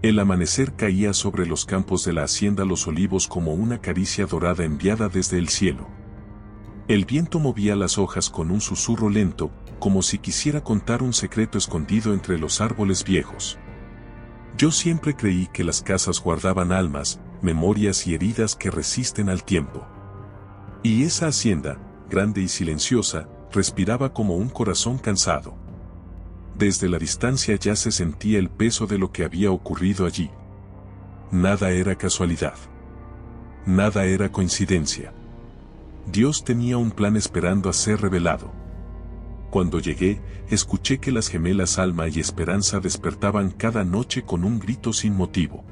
El amanecer caía sobre los campos de la hacienda Los Olivos como una caricia dorada enviada desde el cielo. El viento movía las hojas con un susurro lento, como si quisiera contar un secreto escondido entre los árboles viejos. Yo siempre creí que las casas guardaban almas, memorias y heridas que resisten al tiempo. Y esa hacienda, grande y silenciosa, respiraba como un corazón cansado. Desde la distancia ya se sentía el peso de lo que había ocurrido allí. Nada era casualidad. Nada era coincidencia. Dios tenía un plan esperando a ser revelado. Cuando llegué, escuché que las gemelas Alma y Esperanza despertaban cada noche con un grito sin motivo.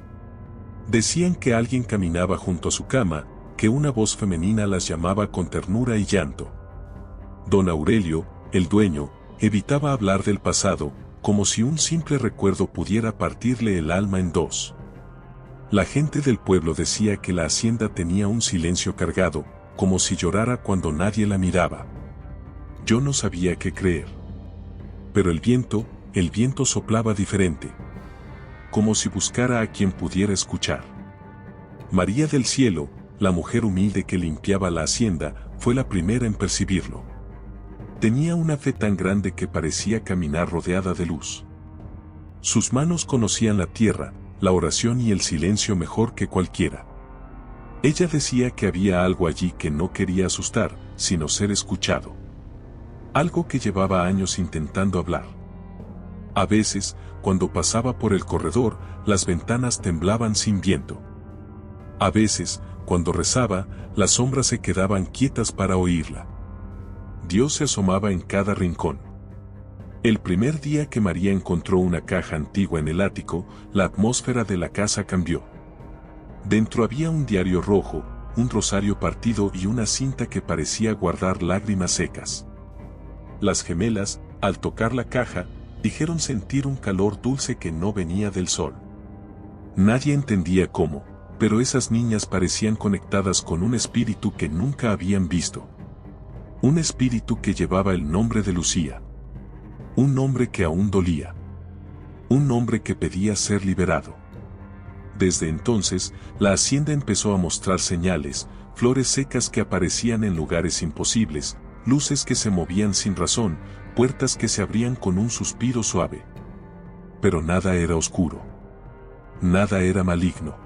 Decían que alguien caminaba junto a su cama, que una voz femenina las llamaba con ternura y llanto. Don Aurelio, el dueño, evitaba hablar del pasado, como si un simple recuerdo pudiera partirle el alma en dos. La gente del pueblo decía que la hacienda tenía un silencio cargado, como si llorara cuando nadie la miraba. Yo no sabía qué creer. Pero el viento soplaba diferente. Como si buscara a quien pudiera escuchar. María del Cielo, la mujer humilde que limpiaba la hacienda, fue la primera en percibirlo. Tenía una fe tan grande que parecía caminar rodeada de luz. Sus manos conocían la tierra, la oración y el silencio mejor que cualquiera. Ella decía que había algo allí que no quería asustar, sino ser escuchado. Algo que llevaba años intentando hablar. A veces, cuando pasaba por el corredor, las ventanas temblaban sin viento. A veces, cuando rezaba, las sombras se quedaban quietas para oírla. Dios se asomaba en cada rincón. El primer día que María encontró una caja antigua en el ático, la atmósfera de la casa cambió. Dentro había un diario rojo, un rosario partido y una cinta que parecía guardar lágrimas secas. Las gemelas, al tocar la caja, dijeron sentir un calor dulce que no venía del sol. Nadie entendía cómo, pero esas niñas parecían conectadas con un espíritu que nunca habían visto. Un espíritu que llevaba el nombre de Lucía. Un nombre que aún dolía. Un nombre que pedía ser liberado. Desde entonces, la hacienda empezó a mostrar señales, flores secas que aparecían en lugares imposibles, luces que se movían sin razón, puertas que se abrían con un suspiro suave. Pero nada era oscuro. Nada era maligno.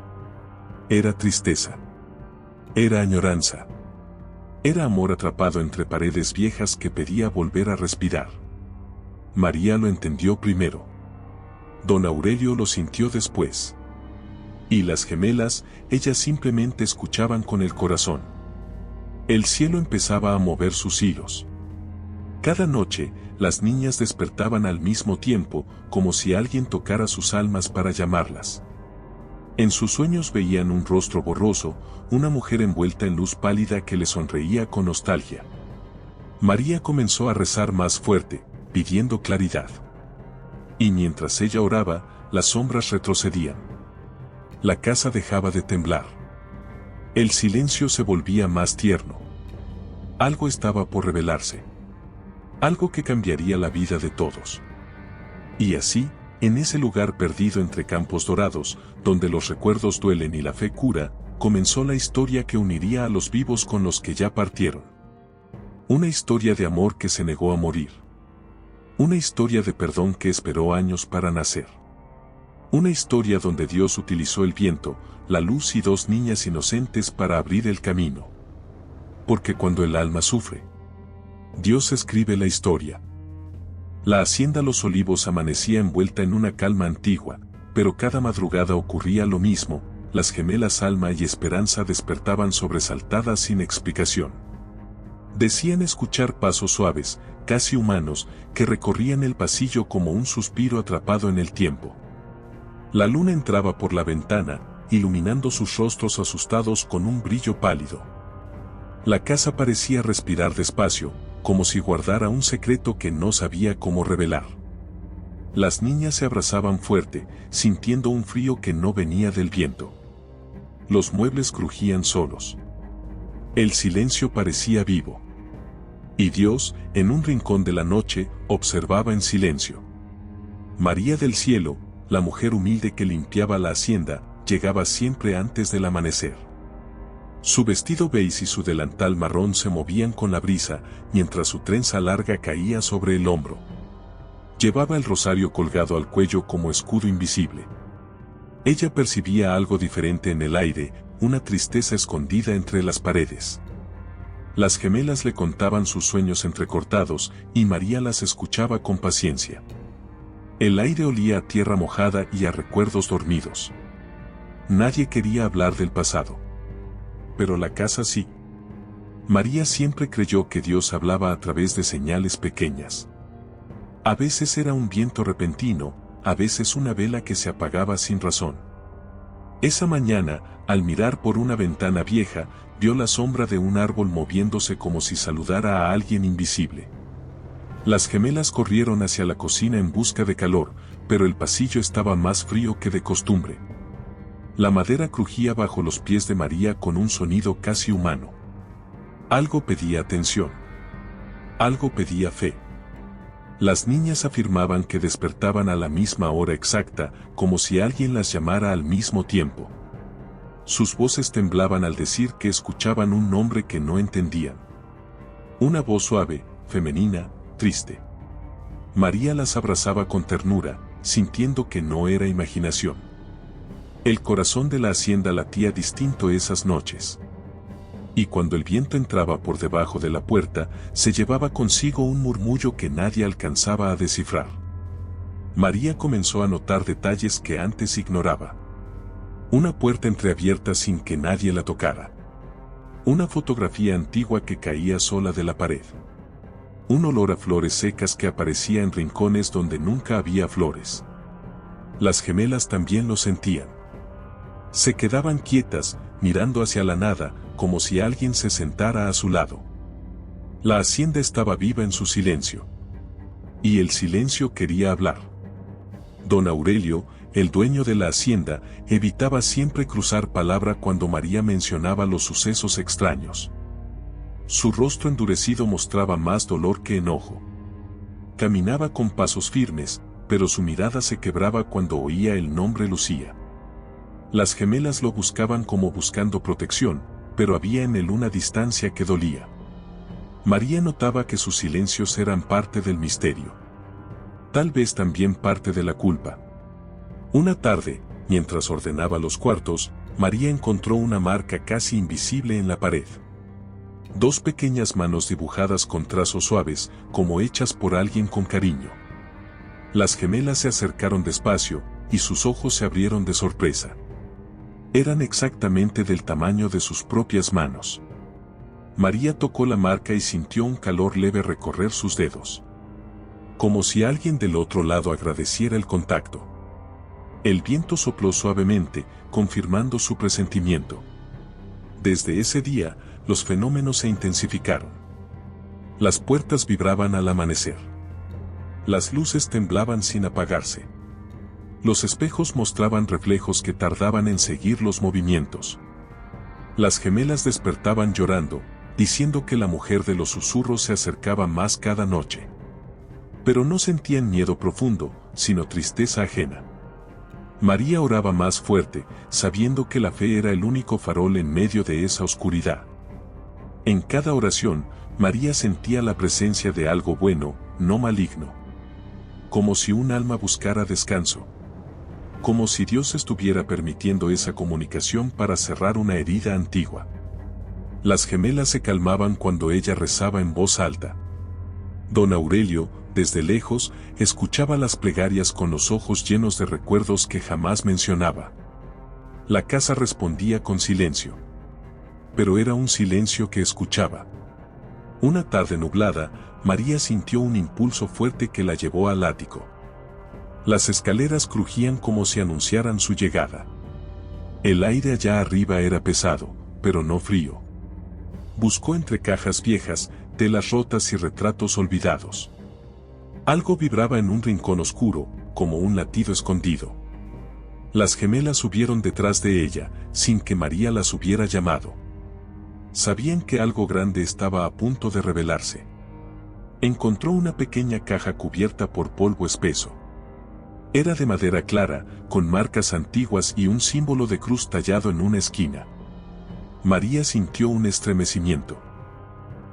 Era tristeza. Era añoranza. Era amor atrapado entre paredes viejas que pedía volver a respirar. María lo entendió primero. Don Aurelio lo sintió después. Y las gemelas, ellas simplemente escuchaban con el corazón. El cielo empezaba a mover sus hilos. Cada noche, las niñas despertaban al mismo tiempo, como si alguien tocara sus almas para llamarlas. En sus sueños veían un rostro borroso, una mujer envuelta en luz pálida que le sonreía con nostalgia. María comenzó a rezar más fuerte, pidiendo claridad. Y mientras ella oraba, las sombras retrocedían. La casa dejaba de temblar. El silencio se volvía más tierno. Algo estaba por revelarse. Algo que cambiaría la vida de todos. Y así, en ese lugar perdido entre campos dorados, donde los recuerdos duelen y la fe cura, comenzó la historia que uniría a los vivos con los que ya partieron. Una historia de amor que se negó a morir. Una historia de perdón que esperó años para nacer. Una historia donde Dios utilizó el viento, la luz y dos niñas inocentes para abrir el camino. Porque cuando el alma sufre, Dios escribe la historia. La hacienda Los Olivos amanecía envuelta en una calma antigua, pero cada madrugada ocurría lo mismo, las gemelas Alma y Esperanza despertaban sobresaltadas sin explicación. Decían escuchar pasos suaves, casi humanos, que recorrían el pasillo como un suspiro atrapado en el tiempo. La luna entraba por la ventana, iluminando sus rostros asustados con un brillo pálido. La casa parecía respirar despacio, como si guardara un secreto que no sabía cómo revelar. Las niñas se abrazaban fuerte, sintiendo un frío que no venía del viento. Los muebles crujían solos. El silencio parecía vivo. Y Dios, en un rincón de la noche, observaba en silencio. María del Cielo, la mujer humilde que limpiaba la hacienda, llegaba siempre antes del amanecer. Su vestido beige y su delantal marrón se movían con la brisa, mientras su trenza larga caía sobre el hombro. Llevaba el rosario colgado al cuello como escudo invisible. Ella percibía algo diferente en el aire, una tristeza escondida entre las paredes. Las gemelas le contaban sus sueños entrecortados, y María las escuchaba con paciencia. El aire olía a tierra mojada y a recuerdos dormidos. Nadie quería hablar del pasado. Pero la casa sí. María siempre creyó que Dios hablaba a través de señales pequeñas. A veces era un viento repentino, a veces una vela que se apagaba sin razón. Esa mañana, al mirar por una ventana vieja, vio la sombra de un árbol moviéndose como si saludara a alguien invisible. Las gemelas corrieron hacia la cocina en busca de calor, pero el pasillo estaba más frío que de costumbre. La madera crujía bajo los pies de María con un sonido casi humano. Algo pedía atención. Algo pedía fe. Las niñas afirmaban que despertaban a la misma hora exacta, como si alguien las llamara al mismo tiempo. Sus voces temblaban al decir que escuchaban un nombre que no entendían. Una voz suave, femenina, triste. María las abrazaba con ternura, sintiendo que no era imaginación. El corazón de la hacienda latía distinto esas noches. Y cuando el viento entraba por debajo de la puerta, se llevaba consigo un murmullo que nadie alcanzaba a descifrar. María comenzó a notar detalles que antes ignoraba. Una puerta entreabierta sin que nadie la tocara. Una fotografía antigua que caía sola de la pared. Un olor a flores secas que aparecía en rincones donde nunca había flores. Las gemelas también lo sentían. Se quedaban quietas, mirando hacia la nada, como si alguien se sentara a su lado. La hacienda estaba viva en su silencio. Y el silencio quería hablar. Don Aurelio, el dueño de la hacienda, evitaba siempre cruzar palabra cuando María mencionaba los sucesos extraños. Su rostro endurecido mostraba más dolor que enojo. Caminaba con pasos firmes, pero su mirada se quebraba cuando oía el nombre Lucía. Las gemelas lo buscaban como buscando protección, pero había en él una distancia que dolía. María notaba que sus silencios eran parte del misterio. Tal vez también parte de la culpa. Una tarde, mientras ordenaba los cuartos, María encontró una marca casi invisible en la pared. Dos pequeñas manos dibujadas con trazos suaves, como hechas por alguien con cariño. Las gemelas se acercaron despacio, y sus ojos se abrieron de sorpresa. Eran exactamente del tamaño de sus propias manos. María tocó la marca y sintió un calor leve recorrer sus dedos. Como si alguien del otro lado agradeciera el contacto. El viento sopló suavemente, confirmando su presentimiento. Desde ese día, los fenómenos se intensificaron. Las puertas vibraban al amanecer. Las luces temblaban sin apagarse. Los espejos mostraban reflejos que tardaban en seguir los movimientos. Las gemelas despertaban llorando, diciendo que la mujer de los susurros se acercaba más cada noche. Pero no sentían miedo profundo, sino tristeza ajena. María oraba más fuerte, sabiendo que la fe era el único farol en medio de esa oscuridad. En cada oración, María sentía la presencia de algo bueno, no maligno. Como si un alma buscara descanso. Como si Dios estuviera permitiendo esa comunicación para cerrar una herida antigua. Las gemelas se calmaban cuando ella rezaba en voz alta. Don Aurelio, desde lejos, escuchaba las plegarias con los ojos llenos de recuerdos que jamás mencionaba. La casa respondía con silencio. Pero era un silencio que escuchaba. Una tarde nublada, María sintió un impulso fuerte que la llevó al ático. Las escaleras crujían como si anunciaran su llegada. El aire allá arriba era pesado, pero no frío. Buscó entre cajas viejas, telas rotas y retratos olvidados. Algo vibraba en un rincón oscuro, como un latido escondido. Las gemelas subieron detrás de ella, sin que María las hubiera llamado. Sabían que algo grande estaba a punto de revelarse. Encontró una pequeña caja cubierta por polvo espeso. Era de madera clara, con marcas antiguas y un símbolo de cruz tallado en una esquina. María sintió un estremecimiento.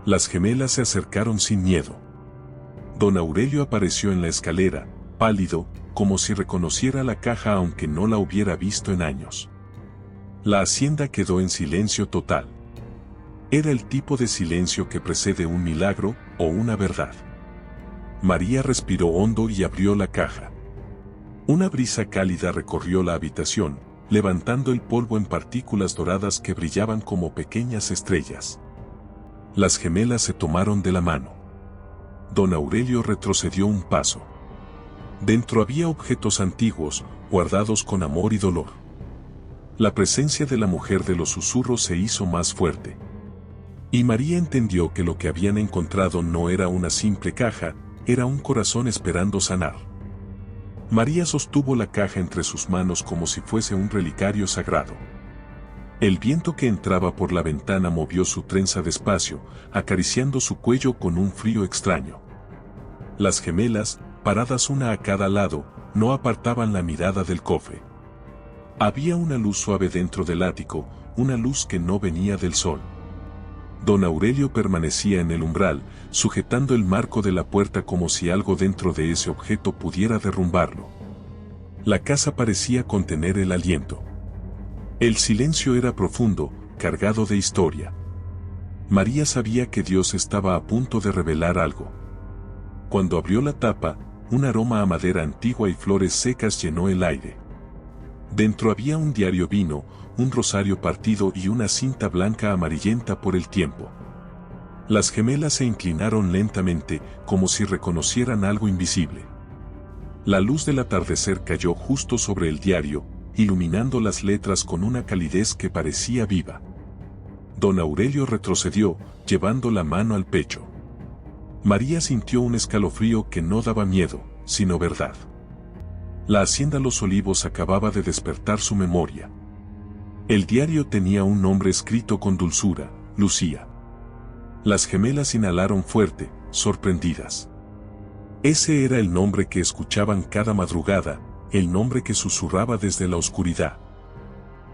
Las gemelas se acercaron sin miedo. Don Aurelio apareció en la escalera, pálido, como si reconociera la caja aunque no la hubiera visto en años. La hacienda quedó en silencio total. Era el tipo de silencio que precede un milagro o una verdad. María respiró hondo y abrió la caja. Una brisa cálida recorrió la habitación, levantando el polvo en partículas doradas que brillaban como pequeñas estrellas. Las gemelas se tomaron de la mano. Don Aurelio retrocedió un paso. Dentro había objetos antiguos, guardados con amor y dolor. La presencia de la mujer de los susurros se hizo más fuerte. Y María entendió que lo que habían encontrado no era una simple caja, era un corazón esperando sanar. María sostuvo la caja entre sus manos como si fuese un relicario sagrado. El viento que entraba por la ventana movió su trenza despacio, acariciando su cuello con un frío extraño. Las gemelas, paradas una a cada lado, no apartaban la mirada del cofre. Había una luz suave dentro del ático, una luz que no venía del sol. Don Aurelio permanecía en el umbral, sujetando el marco de la puerta como si algo dentro de ese objeto pudiera derrumbarlo. La casa parecía contener el aliento. El silencio era profundo, cargado de historia. María sabía que Dios estaba a punto de revelar algo. Cuando abrió la tapa, un aroma a madera antigua y flores secas llenó el aire. Dentro había un diario vino, un rosario partido y una cinta blanca amarillenta por el tiempo. Las gemelas se inclinaron lentamente, como si reconocieran algo invisible. La luz del atardecer cayó justo sobre el diario, iluminando las letras con una calidez que parecía viva. Don Aurelio retrocedió, llevando la mano al pecho. María sintió un escalofrío que no daba miedo, sino verdad. La hacienda Los Olivos acababa de despertar su memoria. El diario tenía un nombre escrito con dulzura, Lucía. Las gemelas inhalaron fuerte, sorprendidas. Ese era el nombre que escuchaban cada madrugada, el nombre que susurraba desde la oscuridad.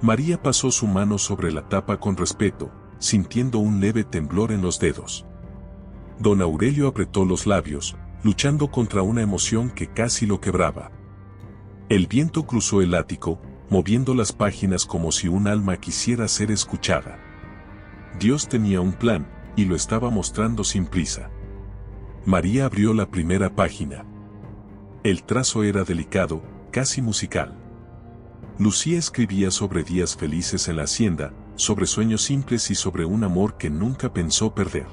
María pasó su mano sobre la tapa con respeto, sintiendo un leve temblor en los dedos. Don Aurelio apretó los labios, luchando contra una emoción que casi lo quebraba. El viento cruzó el ático, moviendo las páginas como si un alma quisiera ser escuchada. Dios tenía un plan, y lo estaba mostrando sin prisa. María abrió la primera página. El trazo era delicado, casi musical. Lucía escribía sobre días felices en la hacienda, sobre sueños simples y sobre un amor que nunca pensó perder.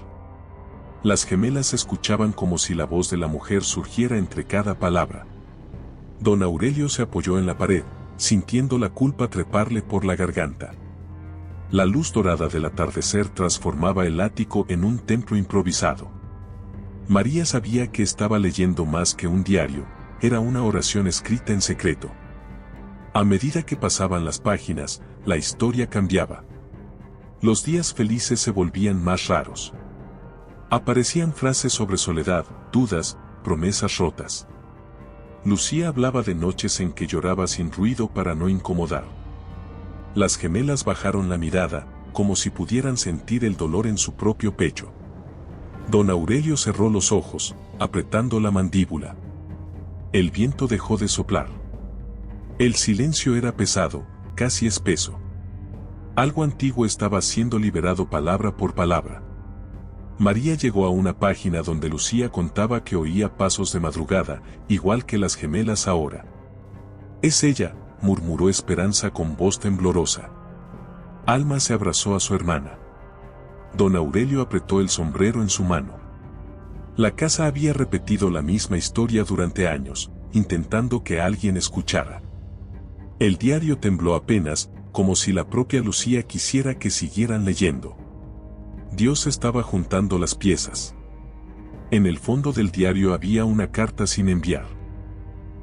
Las gemelas escuchaban como si la voz de la mujer surgiera entre cada palabra. Don Aurelio se apoyó en la pared, sintiendo la culpa treparle por la garganta. La luz dorada del atardecer transformaba el ático en un templo improvisado. María sabía que estaba leyendo más que un diario, era una oración escrita en secreto. A medida que pasaban las páginas, la historia cambiaba. Los días felices se volvían más raros. Aparecían frases sobre soledad, dudas, promesas rotas. Lucía hablaba de noches en que lloraba sin ruido para no incomodar. Las gemelas bajaron la mirada, como si pudieran sentir el dolor en su propio pecho. Don Aurelio cerró los ojos, apretando la mandíbula. El viento dejó de soplar. El silencio era pesado, casi espeso. Algo antiguo estaba siendo liberado palabra por palabra. María llegó a una página donde Lucía contaba que oía pasos de madrugada, igual que las gemelas ahora. «Es ella», murmuró Esperanza con voz temblorosa. Alma se abrazó a su hermana. Don Aurelio apretó el sombrero en su mano. La casa había repetido la misma historia durante años, intentando que alguien escuchara. El diario tembló apenas, como si la propia Lucía quisiera que siguieran leyendo. Dios estaba juntando las piezas. En el fondo del diario había una carta sin enviar.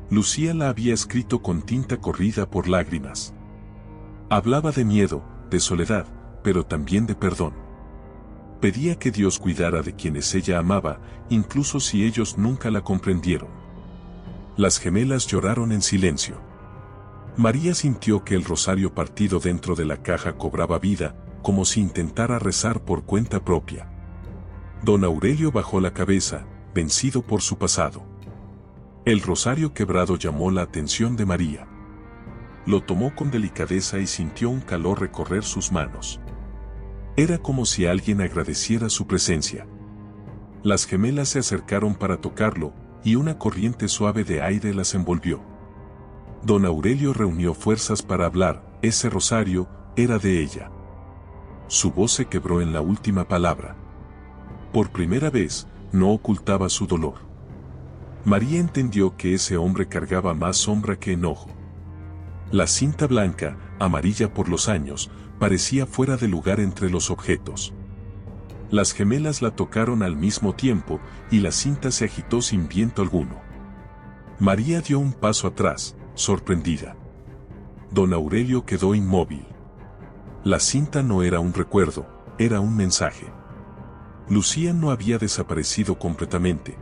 Lucía la había escrito con tinta corrida por lágrimas. Hablaba de miedo, de soledad, pero también de perdón. Pedía que Dios cuidara de quienes ella amaba, incluso si ellos nunca la comprendieron. Las gemelas lloraron en silencio. María sintió que el rosario partido dentro de la caja cobraba vida, como si intentara rezar por cuenta propia. Don Aurelio bajó la cabeza, vencido por su pasado. El rosario quebrado llamó la atención de María. Lo tomó con delicadeza y sintió un calor recorrer sus manos. Era como si alguien agradeciera su presencia. Las gemelas se acercaron para tocarlo, y una corriente suave de aire las envolvió. Don Aurelio reunió fuerzas para hablar, ese rosario era de ella. Su voz se quebró en la última palabra. Por primera vez, no ocultaba su dolor. María entendió que ese hombre cargaba más sombra que enojo. La cinta blanca, amarilla por los años, parecía fuera de lugar entre los objetos. Las gemelas la tocaron al mismo tiempo, y la cinta se agitó sin viento alguno. María dio un paso atrás, sorprendida. Don Aurelio quedó inmóvil. La cinta no era un recuerdo, era un mensaje. Lucía no había desaparecido completamente.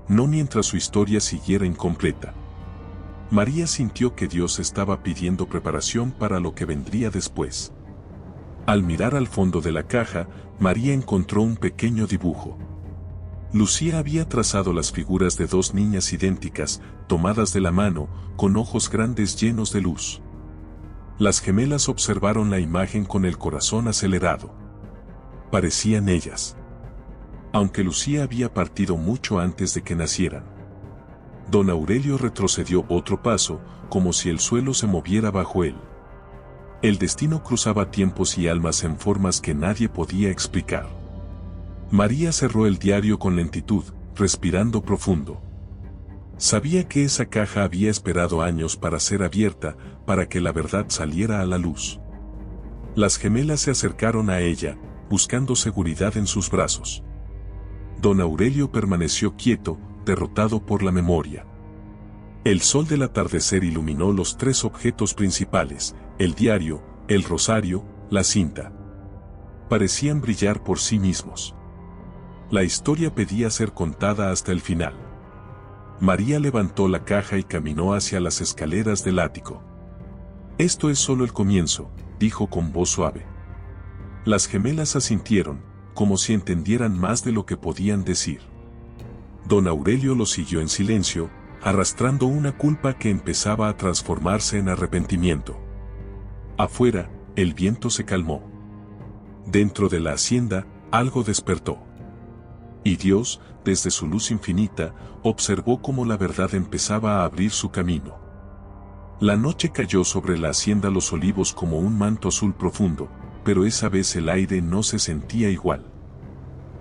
No mientras su historia siguiera incompleta. María sintió que Dios estaba pidiendo preparación para lo que vendría después. Al mirar al fondo de la caja, María encontró un pequeño dibujo. Lucía había trazado las figuras de dos niñas idénticas, tomadas de la mano, con ojos grandes llenos de luz. Las gemelas observaron la imagen con el corazón acelerado. Parecían ellas. Aunque Lucía había partido mucho antes de que nacieran. Don Aurelio retrocedió otro paso, como si el suelo se moviera bajo él. El destino cruzaba tiempos y almas en formas que nadie podía explicar. María cerró el diario con lentitud, respirando profundo. Sabía que esa caja había esperado años para ser abierta, para que la verdad saliera a la luz. Las gemelas se acercaron a ella, buscando seguridad en sus brazos. Don Aurelio permaneció quieto, derrotado por la memoria. El sol del atardecer iluminó los tres objetos principales, el diario, el rosario, la cinta. Parecían brillar por sí mismos. La historia pedía ser contada hasta el final. María levantó la caja y caminó hacia las escaleras del ático. Esto es solo el comienzo, dijo con voz suave. Las gemelas asintieron, como si entendieran más de lo que podían decir. Don Aurelio lo siguió en silencio, arrastrando una culpa que empezaba a transformarse en arrepentimiento. Afuera, el viento se calmó. Dentro de la hacienda, algo despertó. Y Dios, desde su luz infinita, observó cómo la verdad empezaba a abrir su camino. La noche cayó sobre la hacienda Los Olivos como un manto azul profundo, pero esa vez el aire no se sentía igual.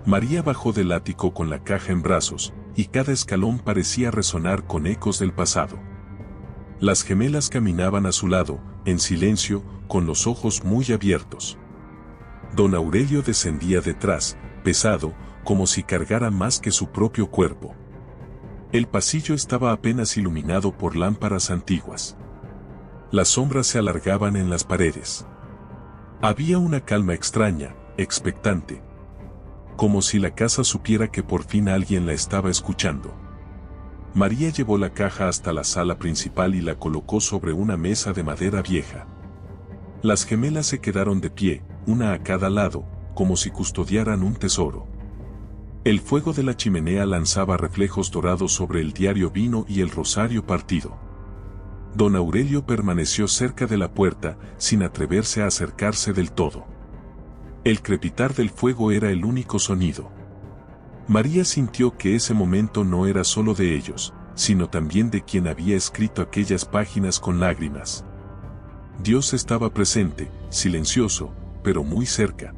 María bajó del ático con la caja en brazos, y cada escalón parecía resonar con ecos del pasado. Las gemelas caminaban a su lado, en silencio, con los ojos muy abiertos. Don Aurelio descendía detrás, pesado, como si cargara más que su propio cuerpo. El pasillo estaba apenas iluminado por lámparas antiguas. Las sombras se alargaban en las paredes. Había una calma extraña, expectante. Como si la casa supiera que por fin alguien la estaba escuchando. María llevó la caja hasta la sala principal y la colocó sobre una mesa de madera vieja. Las gemelas se quedaron de pie, una a cada lado, como si custodiaran un tesoro. El fuego de la chimenea lanzaba reflejos dorados sobre el diario vino y el rosario partido. Don Aurelio permaneció cerca de la puerta, sin atreverse a acercarse del todo. El crepitar del fuego era el único sonido. María sintió que ese momento no era solo de ellos, sino también de quien había escrito aquellas páginas con lágrimas. Dios estaba presente, silencioso, pero muy cerca.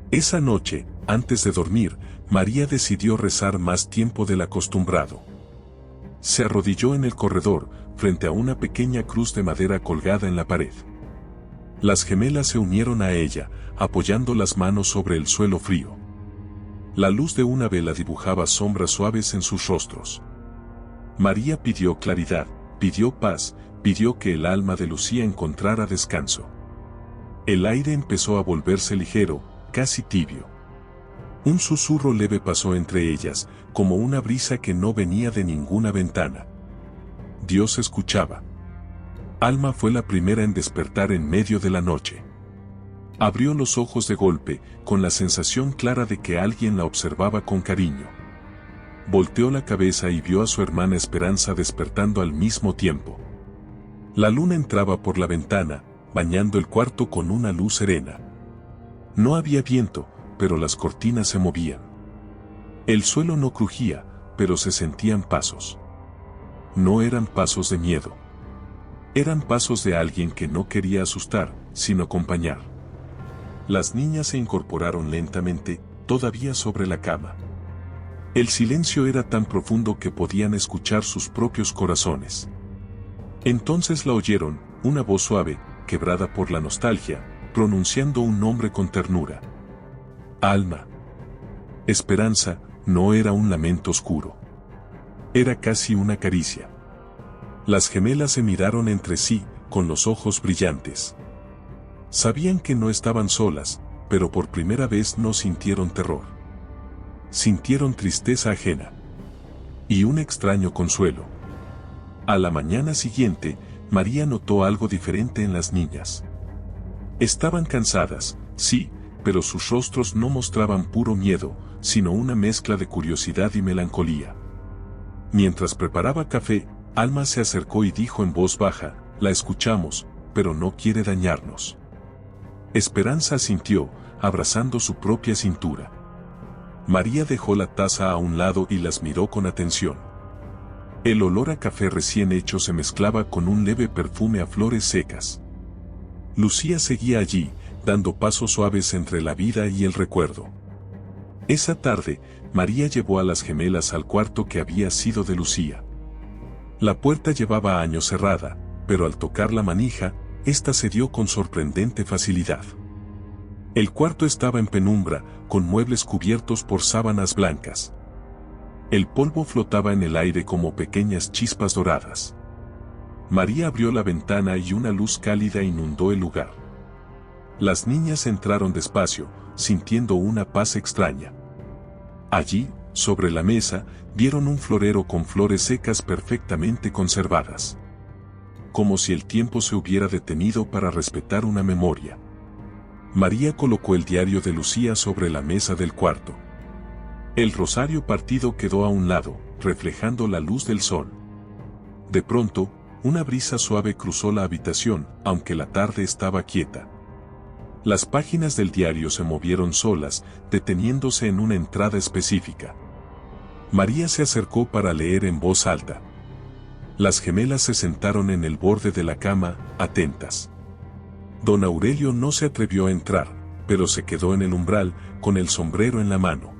Esa noche, antes de dormir, María decidió rezar más tiempo del acostumbrado. Se arrodilló en el corredor, frente a una pequeña cruz de madera colgada en la pared. Las gemelas se unieron a ella, apoyando las manos sobre el suelo frío. La luz de una vela dibujaba sombras suaves en sus rostros. María pidió claridad, pidió paz, pidió que el alma de Lucía encontrara descanso. El aire empezó a volverse ligero, casi tibio. Un susurro leve pasó entre ellas, como una brisa que no venía de ninguna ventana. Dios escuchaba. Alma fue la primera en despertar en medio de la noche. Abrió los ojos de golpe, con la sensación clara de que alguien la observaba con cariño. Volteó la cabeza y vio a su hermana Esperanza despertando al mismo tiempo. La luna entraba por la ventana, bañando el cuarto con una luz serena. No había viento, pero las cortinas se movían. El suelo no crujía, pero se sentían pasos. No eran pasos de miedo. Eran pasos de alguien que no quería asustar, sino acompañar. Las niñas se incorporaron lentamente, todavía sobre la cama. El silencio era tan profundo que podían escuchar sus propios corazones. Entonces la oyeron, una voz suave, quebrada por la nostalgia, pronunciando un nombre con ternura. Alma. Esperanza no era un lamento oscuro. Era casi una caricia. Las gemelas se miraron entre sí, con los ojos brillantes. Sabían que no estaban solas, pero por primera vez no sintieron terror. Sintieron tristeza ajena. Y un extraño consuelo. A la mañana siguiente, María notó algo diferente en las niñas. Estaban cansadas, sí, pero sus rostros no mostraban puro miedo, sino una mezcla de curiosidad y melancolía. Mientras preparaba café, Alma se acercó y dijo en voz baja, la escuchamos, pero no quiere dañarnos. Esperanza asintió, abrazando su propia cintura. María dejó la taza a un lado y las miró con atención. El olor a café recién hecho se mezclaba con un leve perfume a flores secas. Lucía seguía allí, dando pasos suaves entre la vida y el recuerdo. Esa tarde, María llevó a las gemelas al cuarto que había sido de Lucía. La puerta llevaba años cerrada, pero al tocar la manija, ésta se dio con sorprendente facilidad. El cuarto estaba en penumbra, con muebles cubiertos por sábanas blancas. El polvo flotaba en el aire como pequeñas chispas doradas. María abrió la ventana y una luz cálida inundó el lugar. Las niñas entraron despacio, sintiendo una paz extraña. Allí, sobre la mesa, vieron un florero con flores secas perfectamente conservadas. Como si el tiempo se hubiera detenido para respetar una memoria. María colocó el diario de Lucía sobre la mesa del cuarto. El rosario partido quedó a un lado, reflejando la luz del sol. De pronto, una brisa suave cruzó la habitación, aunque la tarde estaba quieta. Las páginas del diario se movieron solas, deteniéndose en una entrada específica. María se acercó para leer en voz alta. Las gemelas se sentaron en el borde de la cama, atentas. Don Aurelio no se atrevió a entrar, pero se quedó en el umbral, con el sombrero en la mano.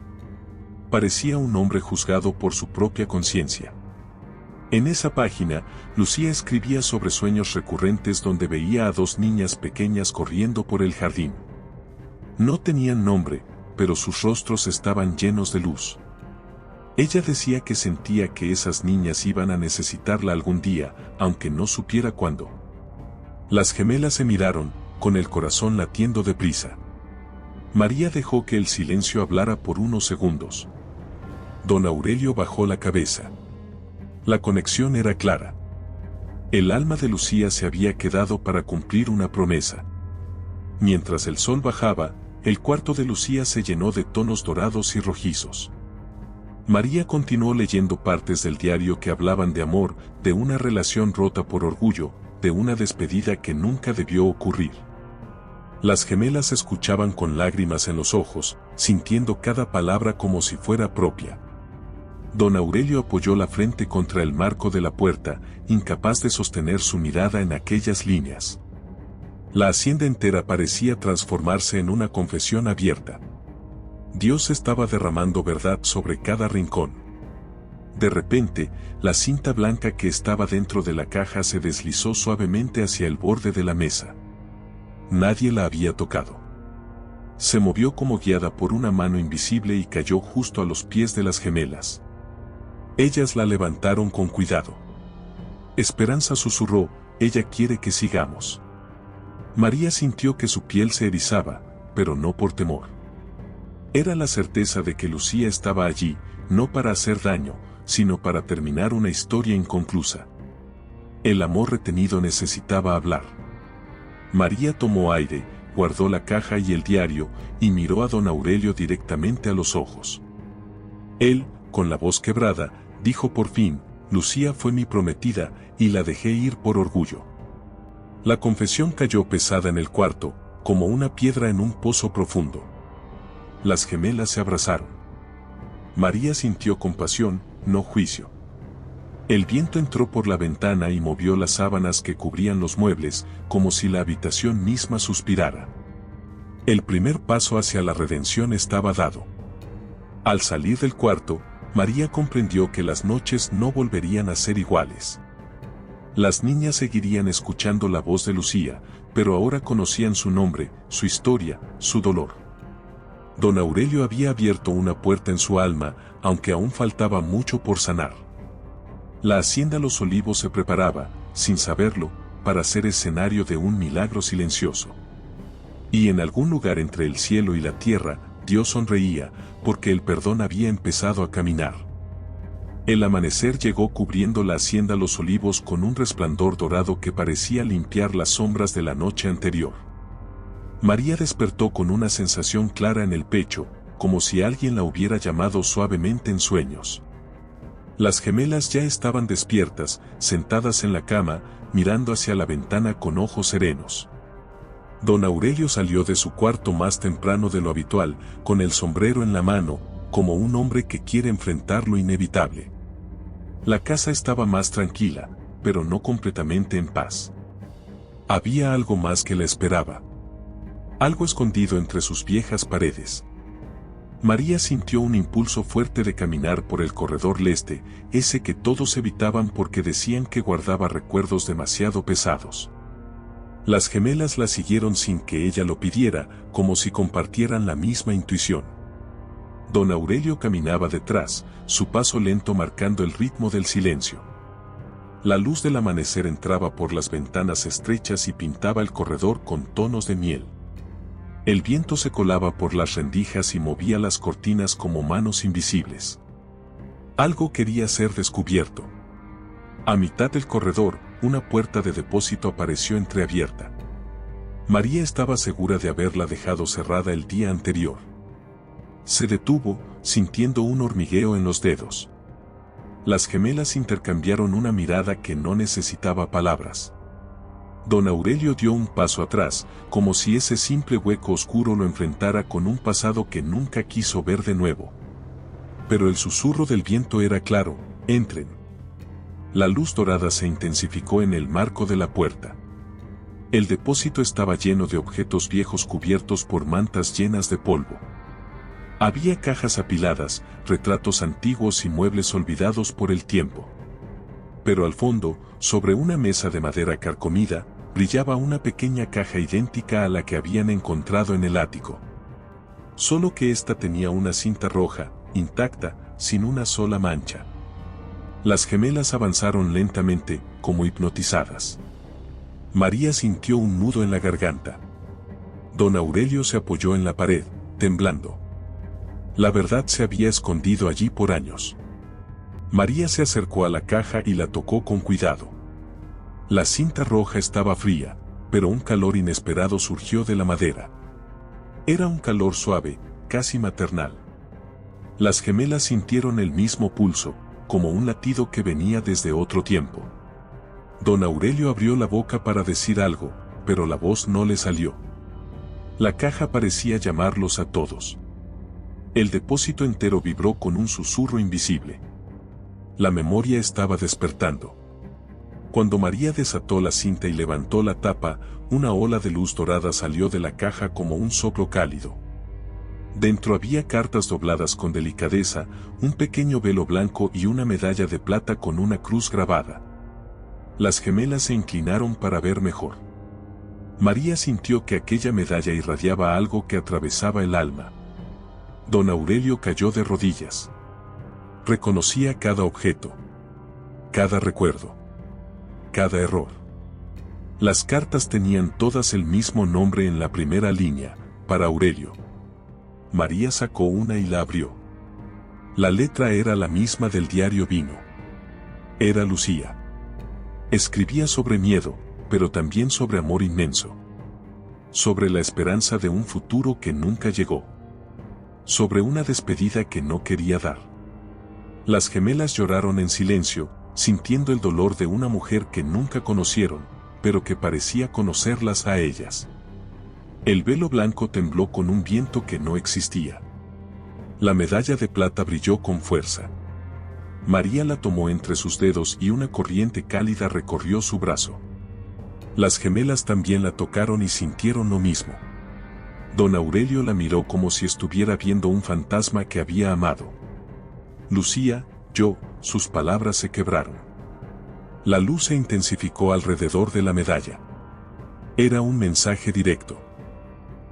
Parecía un hombre juzgado por su propia conciencia. En esa página, Lucía escribía sobre sueños recurrentes donde veía a dos niñas pequeñas corriendo por el jardín. No tenían nombre, pero sus rostros estaban llenos de luz. Ella decía que sentía que esas niñas iban a necesitarla algún día, aunque no supiera cuándo. Las gemelas se miraron, con el corazón latiendo deprisa. María dejó que el silencio hablara por unos segundos. Don Aurelio bajó la cabeza. La conexión era clara. El alma de Lucía se había quedado para cumplir una promesa. Mientras el sol bajaba, el cuarto de Lucía se llenó de tonos dorados y rojizos. María continuó leyendo partes del diario que hablaban de amor, de una relación rota por orgullo, de una despedida que nunca debió ocurrir. Las gemelas escuchaban con lágrimas en los ojos, sintiendo cada palabra como si fuera propia. Don Aurelio apoyó la frente contra el marco de la puerta, incapaz de sostener su mirada en aquellas líneas. La hacienda entera parecía transformarse en una confesión abierta. Dios estaba derramando verdad sobre cada rincón. De repente, la cinta blanca que estaba dentro de la caja se deslizó suavemente hacia el borde de la mesa. Nadie la había tocado. Se movió como guiada por una mano invisible y cayó justo a los pies de las gemelas. Ellas la levantaron con cuidado. Esperanza susurró, ella quiere que sigamos. María sintió que su piel se erizaba, pero no por temor. Era la certeza de que Lucía estaba allí, no para hacer daño, sino para terminar una historia inconclusa. El amor retenido necesitaba hablar. María tomó aire, guardó la caja y el diario, y miró a don Aurelio directamente a los ojos. Él, con la voz quebrada, dijo por fin: Lucía fue mi prometida, y la dejé ir por orgullo. La confesión cayó pesada en el cuarto, como una piedra en un pozo profundo. Las gemelas se abrazaron. María sintió compasión, no juicio. El viento entró por la ventana y movió las sábanas que cubrían los muebles, como si la habitación misma suspirara. El primer paso hacia la redención estaba dado. Al salir del cuarto, María comprendió que las noches no volverían a ser iguales. Las niñas seguirían escuchando la voz de Lucía, pero ahora conocían su nombre, su historia, su dolor. Don Aurelio había abierto una puerta en su alma, aunque aún faltaba mucho por sanar. La hacienda Los Olivos se preparaba, sin saberlo, para ser escenario de un milagro silencioso. Y en algún lugar entre el cielo y la tierra, Dios sonreía, porque el perdón había empezado a caminar. El amanecer llegó cubriendo la hacienda Los Olivos con un resplandor dorado que parecía limpiar las sombras de la noche anterior. María despertó con una sensación clara en el pecho, como si alguien la hubiera llamado suavemente en sueños. Las gemelas ya estaban despiertas, sentadas en la cama, mirando hacia la ventana con ojos serenos. Don Aurelio salió de su cuarto más temprano de lo habitual, con el sombrero en la mano, como un hombre que quiere enfrentar lo inevitable. La casa estaba más tranquila, pero no completamente en paz. Había algo más que la esperaba. Algo escondido entre sus viejas paredes. María sintió un impulso fuerte de caminar por el corredor leste, ese que todos evitaban porque decían que guardaba recuerdos demasiado pesados. Las gemelas la siguieron sin que ella lo pidiera, como si compartieran la misma intuición. Don Aurelio caminaba detrás, su paso lento marcando el ritmo del silencio. La luz del amanecer entraba por las ventanas estrechas y pintaba el corredor con tonos de miel. El viento se colaba por las rendijas y movía las cortinas como manos invisibles. Algo quería ser descubierto. A mitad del corredor, una puerta de depósito apareció entreabierta. María estaba segura de haberla dejado cerrada el día anterior. Se detuvo, sintiendo un hormigueo en los dedos. Las gemelas intercambiaron una mirada que no necesitaba palabras. Don Aurelio dio un paso atrás, como si ese simple hueco oscuro lo enfrentara con un pasado que nunca quiso ver de nuevo. Pero el susurro del viento era claro: entren. La luz dorada se intensificó en el marco de la puerta. El depósito estaba lleno de objetos viejos cubiertos por mantas llenas de polvo. Había cajas apiladas, retratos antiguos y muebles olvidados por el tiempo. Pero al fondo, sobre una mesa de madera carcomida, brillaba una pequeña caja idéntica a la que habían encontrado en el ático. Solo que ésta tenía una cinta roja, intacta, sin una sola mancha. Las gemelas avanzaron lentamente, como hipnotizadas. María sintió un nudo en la garganta. Don Aurelio se apoyó en la pared, temblando. La verdad se había escondido allí por años. María se acercó a la caja y la tocó con cuidado. La cinta roja estaba fría, pero un calor inesperado surgió de la madera. Era un calor suave, casi maternal. Las gemelas sintieron el mismo pulso, como un latido que venía desde otro tiempo. Don Aurelio abrió la boca para decir algo, pero la voz no le salió. La caja parecía llamarlos a todos. El depósito entero vibró con un susurro invisible. La memoria estaba despertando. Cuando María desató la cinta y levantó la tapa, una ola de luz dorada salió de la caja como un soplo cálido. Dentro había cartas dobladas con delicadeza, un pequeño velo blanco y una medalla de plata con una cruz grabada. Las gemelas se inclinaron para ver mejor. María sintió que aquella medalla irradiaba algo que atravesaba el alma. Don Aurelio cayó de rodillas. Reconocía cada objeto, cada recuerdo, cada error. Las cartas tenían todas el mismo nombre en la primera línea: para Aurelio. María sacó una y la abrió. La letra era la misma del diario Vino. Era Lucía. Escribía sobre miedo, pero también sobre amor inmenso. Sobre la esperanza de un futuro que nunca llegó. Sobre una despedida que no quería dar. Las gemelas lloraron en silencio, sintiendo el dolor de una mujer que nunca conocieron, pero que parecía conocerlas a ellas. El velo blanco tembló con un viento que no existía. La medalla de plata brilló con fuerza. María la tomó entre sus dedos y una corriente cálida recorrió su brazo. Las gemelas también la tocaron y sintieron lo mismo. Don Aurelio la miró como si estuviera viendo un fantasma que había amado. Lucía, yo, sus palabras se quebraron. La luz se intensificó alrededor de la medalla. Era un mensaje directo.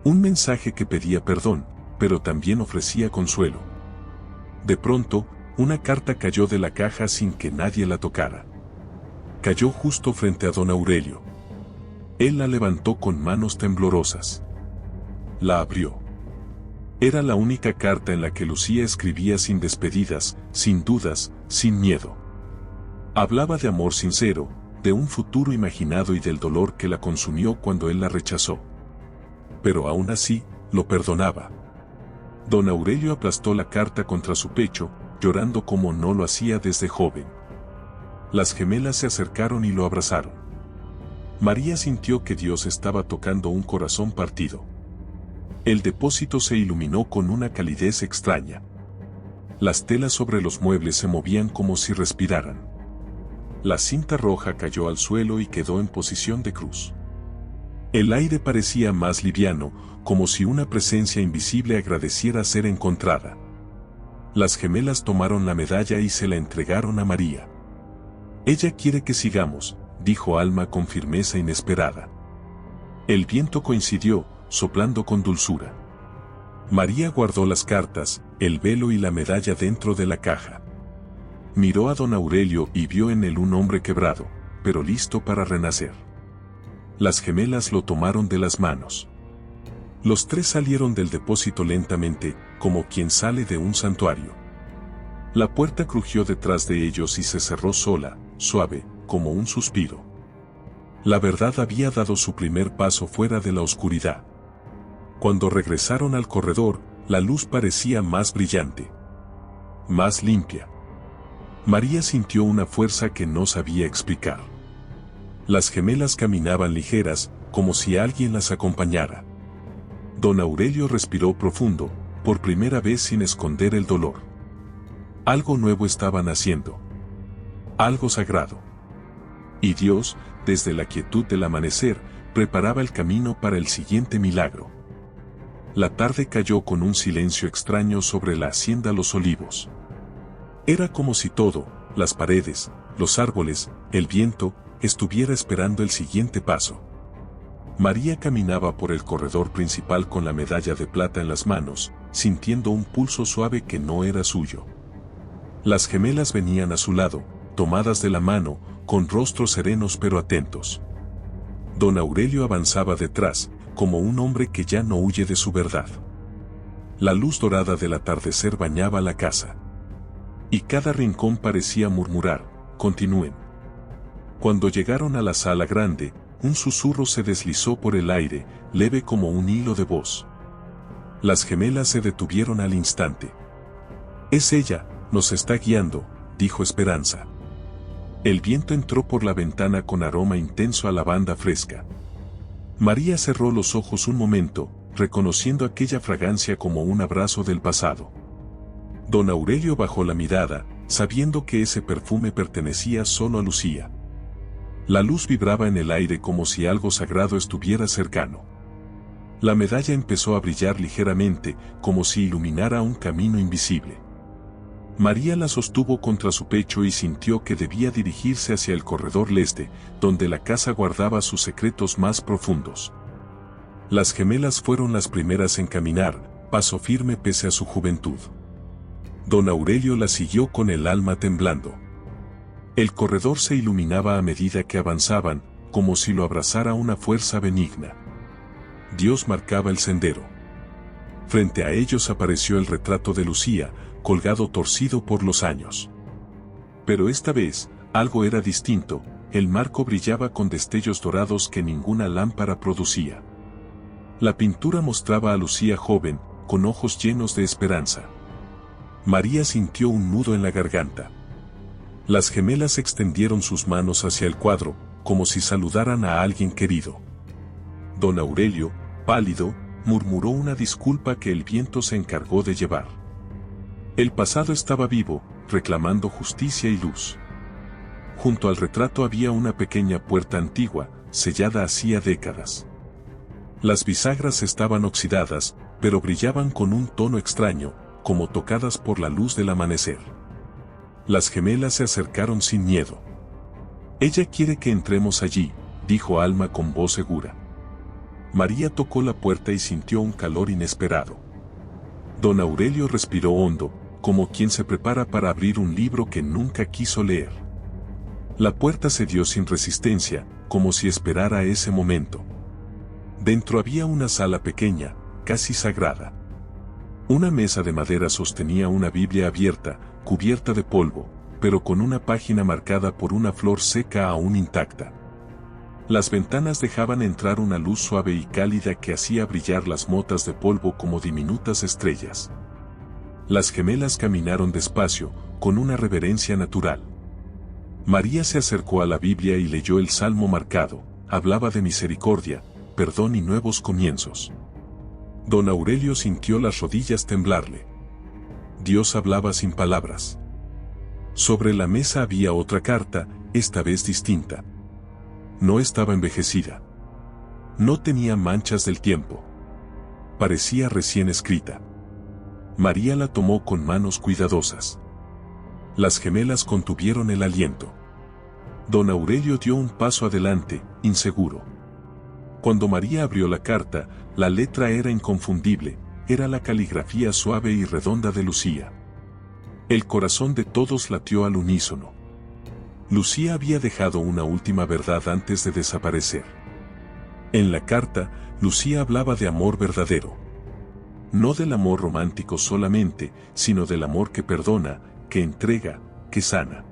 Un mensaje que pedía perdón, pero también ofrecía consuelo. De pronto, una carta cayó de la caja sin que nadie la tocara. Cayó justo frente a don Aurelio. Él la levantó con manos temblorosas. La abrió. Era la única carta en la que Lucía escribía sin despedidas, sin dudas, sin miedo. Hablaba de amor sincero, de un futuro imaginado y del dolor que la consumió cuando él la rechazó. Pero aún así, lo perdonaba. Don Aurelio aplastó la carta contra su pecho, llorando como no lo hacía desde joven. Las gemelas se acercaron y lo abrazaron. María sintió que Dios estaba tocando un corazón partido. El depósito se iluminó con una calidez extraña. Las telas sobre los muebles se movían como si respiraran. La cinta roja cayó al suelo y quedó en posición de cruz. El aire parecía más liviano, como si una presencia invisible agradeciera ser encontrada. Las gemelas tomaron la medalla y se la entregaron a María. Ella quiere que sigamos, dijo Alma con firmeza inesperada. El viento coincidió, soplando con dulzura. María guardó las cartas, el velo y la medalla dentro de la caja. Miró a don Aurelio y vio en él un hombre quebrado, pero listo para renacer. Las gemelas lo tomaron de las manos. Los tres salieron del depósito lentamente, como quien sale de un santuario. La puerta crujió detrás de ellos y se cerró sola, suave, como un suspiro. La verdad había dado su primer paso fuera de la oscuridad. Cuando regresaron al corredor, la luz parecía más brillante, más limpia. María sintió una fuerza que no sabía explicar. Las gemelas caminaban ligeras, como si alguien las acompañara. Don Aurelio respiró profundo, por primera vez sin esconder el dolor. Algo nuevo estaban haciendo. Algo sagrado. Y Dios, desde la quietud del amanecer, preparaba el camino para el siguiente milagro. La tarde cayó con un silencio extraño sobre la hacienda Los Olivos. Era como si todo, las paredes, los árboles, el viento, estuviera esperando el siguiente paso. María caminaba por el corredor principal con la medalla de plata en las manos, sintiendo un pulso suave que no era suyo. Las gemelas venían a su lado, tomadas de la mano, con rostros serenos pero atentos. Don Aurelio avanzaba detrás, como un hombre que ya no huye de su verdad. La luz dorada del atardecer bañaba la casa. Y cada rincón parecía murmurar, continúen. Cuando llegaron a la sala grande, un susurro se deslizó por el aire, leve como un hilo de voz. Las gemelas se detuvieron al instante. Es ella, nos está guiando, dijo Esperanza. El viento entró por la ventana con aroma intenso a lavanda fresca. María cerró los ojos un momento, reconociendo aquella fragancia como un abrazo del pasado. Don Aurelio bajó la mirada, sabiendo que ese perfume pertenecía solo a Lucía. La luz vibraba en el aire como si algo sagrado estuviera cercano. La medalla empezó a brillar ligeramente, como si iluminara un camino invisible. María la sostuvo contra su pecho y sintió que debía dirigirse hacia el corredor leste, donde la casa guardaba sus secretos más profundos. Las gemelas fueron las primeras en caminar, paso firme pese a su juventud. Don Aurelio la siguió con el alma temblando. El corredor se iluminaba a medida que avanzaban, como si lo abrazara una fuerza benigna. Dios marcaba el sendero. Frente a ellos apareció el retrato de Lucía, colgado torcido por los años. Pero esta vez, algo era distinto, el marco brillaba con destellos dorados que ninguna lámpara producía. La pintura mostraba a Lucía joven, con ojos llenos de esperanza. María sintió un nudo en la garganta. Las gemelas extendieron sus manos hacia el cuadro, como si saludaran a alguien querido. Don Aurelio, pálido, murmuró una disculpa que el viento se encargó de llevar. El pasado estaba vivo, reclamando justicia y luz. Junto al retrato había una pequeña puerta antigua, sellada hacía décadas. Las bisagras estaban oxidadas, pero brillaban con un tono extraño, como tocadas por la luz del amanecer. Las gemelas se acercaron sin miedo. «Ella quiere que entremos allí», dijo Alma con voz segura. María tocó la puerta y sintió un calor inesperado. Don Aurelio respiró hondo, como quien se prepara para abrir un libro que nunca quiso leer. La puerta cedió sin resistencia, como si esperara ese momento. Dentro había una sala pequeña, casi sagrada. Una mesa de madera sostenía una Biblia abierta, cubierta de polvo, pero con una página marcada por una flor seca aún intacta. Las ventanas dejaban entrar una luz suave y cálida que hacía brillar las motas de polvo como diminutas estrellas. Las gemelas caminaron despacio, con una reverencia natural. María se acercó a la Biblia y leyó el salmo marcado, hablaba de misericordia, perdón y nuevos comienzos. Don Aurelio sintió las rodillas temblarle. Dios hablaba sin palabras. Sobre la mesa había otra carta, esta vez distinta. No estaba envejecida. No tenía manchas del tiempo. Parecía recién escrita. María la tomó con manos cuidadosas. Las gemelas contuvieron el aliento. Don Aurelio dio un paso adelante, inseguro. Cuando María abrió la carta, la letra era inconfundible, era la caligrafía suave y redonda de Lucía. El corazón de todos latió al unísono. Lucía había dejado una última verdad antes de desaparecer. En la carta, Lucía hablaba de amor verdadero. No del amor romántico solamente, sino del amor que perdona, que entrega, que sana.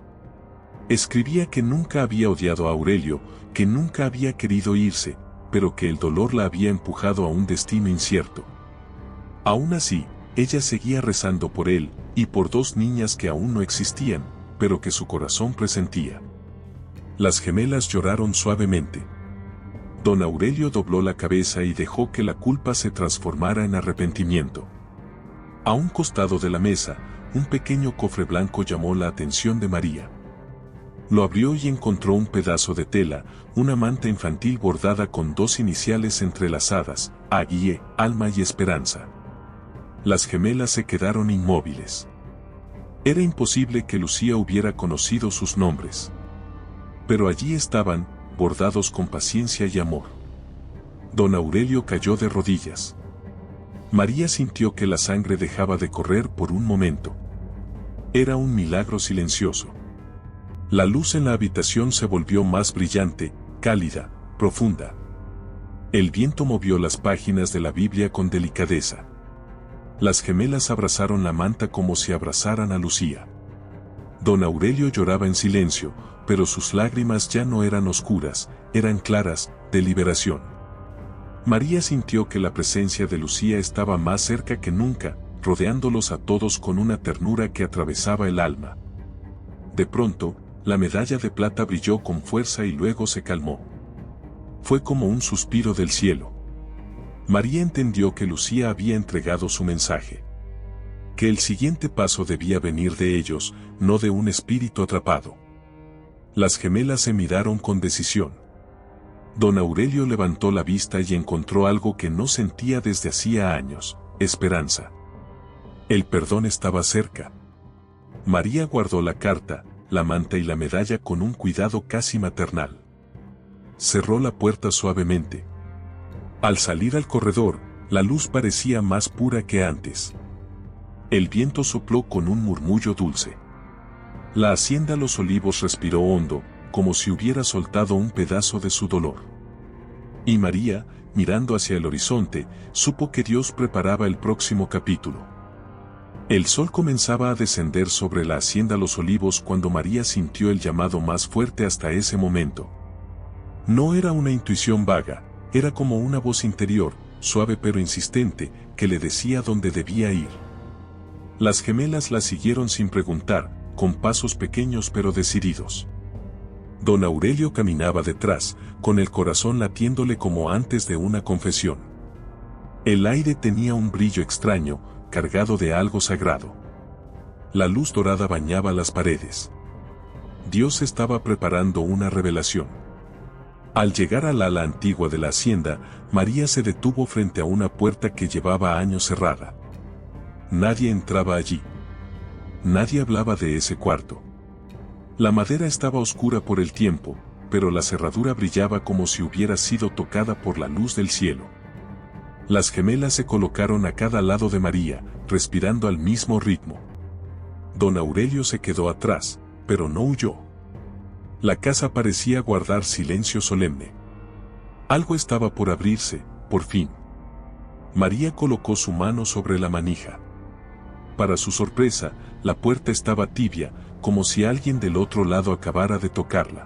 Escribía que nunca había odiado a Aurelio, que nunca había querido irse, pero que el dolor la había empujado a un destino incierto. Aún así, ella seguía rezando por él, y por dos niñas que aún no existían, pero que su corazón presentía. Las gemelas lloraron suavemente. Don Aurelio dobló la cabeza y dejó que la culpa se transformara en arrepentimiento. A un costado de la mesa, un pequeño cofre blanco llamó la atención de María. Lo abrió y encontró un pedazo de tela, una manta infantil bordada con dos iniciales entrelazadas, Aguie, Alma y Esperanza. Las gemelas se quedaron inmóviles. Era imposible que Lucía hubiera conocido sus nombres. Pero allí estaban, bordados con paciencia y amor. Don Aurelio cayó de rodillas. María sintió que la sangre dejaba de correr por un momento. Era un milagro silencioso. La luz en la habitación se volvió más brillante, cálida, profunda. El viento movió las páginas de la Biblia con delicadeza. Las gemelas abrazaron la manta como si abrazaran a Lucía. Don Aurelio lloraba en silencio, pero sus lágrimas ya no eran oscuras, eran claras, de liberación. María sintió que la presencia de Lucía estaba más cerca que nunca, rodeándolos a todos con una ternura que atravesaba el alma. De pronto, la medalla de plata brilló con fuerza y luego se calmó. Fue como un suspiro del cielo. María entendió que Lucía había entregado su mensaje. Que el siguiente paso debía venir de ellos, no de un espíritu atrapado. Las gemelas se miraron con decisión. Don Aurelio levantó la vista y encontró algo que no sentía desde hacía años: esperanza. El perdón estaba cerca. María guardó la carta, la manta y la medalla con un cuidado casi maternal. Cerró la puerta suavemente. Al salir al corredor, la luz parecía más pura que antes. El viento sopló con un murmullo dulce. La hacienda Los Olivos respiró hondo, como si hubiera soltado un pedazo de su dolor. Y María, mirando hacia el horizonte, supo que Dios preparaba el próximo capítulo. El sol comenzaba a descender sobre la hacienda Los Olivos cuando María sintió el llamado más fuerte hasta ese momento. No era una intuición vaga, era como una voz interior, suave pero insistente, que le decía dónde debía ir. Las gemelas la siguieron sin preguntar, con pasos pequeños pero decididos. Don Aurelio caminaba detrás, con el corazón latiéndole como antes de una confesión. El aire tenía un brillo extraño, cargado de algo sagrado. La luz dorada bañaba las paredes. Dios estaba preparando una revelación. Al llegar al ala antigua de la hacienda, María se detuvo frente a una puerta que llevaba años cerrada. Nadie entraba allí. Nadie hablaba de ese cuarto. La madera estaba oscura por el tiempo, pero la cerradura brillaba como si hubiera sido tocada por la luz del cielo. Las gemelas se colocaron a cada lado de María, respirando al mismo ritmo. Don Aurelio se quedó atrás, pero no huyó. La casa parecía guardar silencio solemne. Algo estaba por abrirse, por fin. María colocó su mano sobre la manija. Para su sorpresa, la puerta estaba tibia, como si alguien del otro lado acabara de tocarla.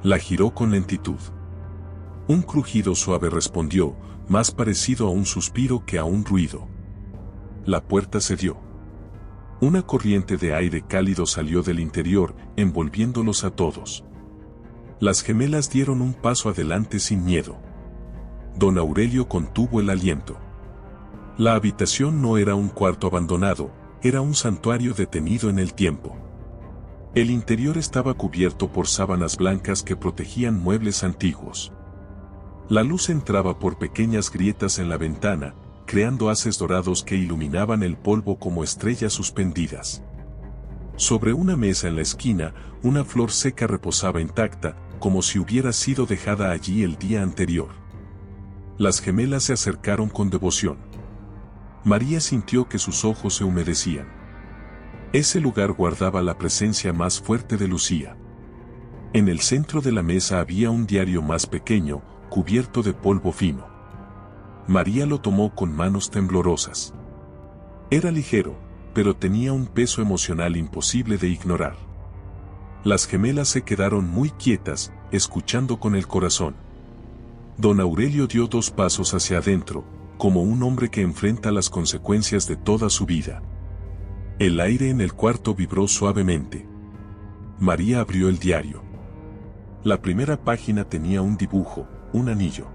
La giró con lentitud. Un crujido suave respondió, más parecido a un suspiro que a un ruido. La puerta cedió. Una corriente de aire cálido salió del interior, envolviéndolos a todos. Las gemelas dieron un paso adelante sin miedo. Don Aurelio contuvo el aliento. La habitación no era un cuarto abandonado, era un santuario detenido en el tiempo. El interior estaba cubierto por sábanas blancas que protegían muebles antiguos. La luz entraba por pequeñas grietas en la ventana, creando haces dorados que iluminaban el polvo como estrellas suspendidas. Sobre una mesa en la esquina, una flor seca reposaba intacta, como si hubiera sido dejada allí el día anterior. Las gemelas se acercaron con devoción. María sintió que sus ojos se humedecían. Ese lugar guardaba la presencia más fuerte de Lucía. En el centro de la mesa había un diario más pequeño, cubierto de polvo fino. María lo tomó con manos temblorosas. Era ligero, pero tenía un peso emocional imposible de ignorar. Las gemelas se quedaron muy quietas, escuchando con el corazón. Don Aurelio dio 2 pasos hacia adentro, como un hombre que enfrenta las consecuencias de toda su vida. El aire en el cuarto vibró suavemente. María abrió el diario. La primera página tenía un dibujo, un anillo.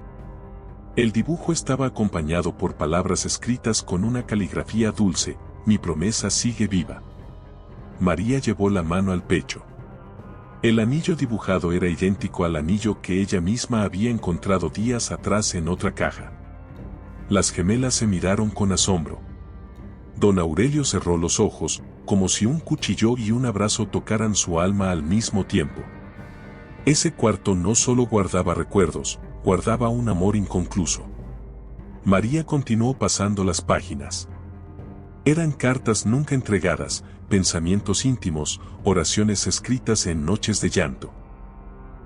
El dibujo estaba acompañado por palabras escritas con una caligrafía dulce: mi promesa sigue viva. María llevó la mano al pecho. El anillo dibujado era idéntico al anillo que ella misma había encontrado días atrás en otra caja. Las gemelas se miraron con asombro. Don Aurelio cerró los ojos, como si un cuchillo y un abrazo tocaran su alma al mismo tiempo. Ese cuarto no solo guardaba recuerdos, guardaba un amor inconcluso. María continuó pasando las páginas. Eran cartas nunca entregadas, pensamientos íntimos, oraciones escritas en noches de llanto.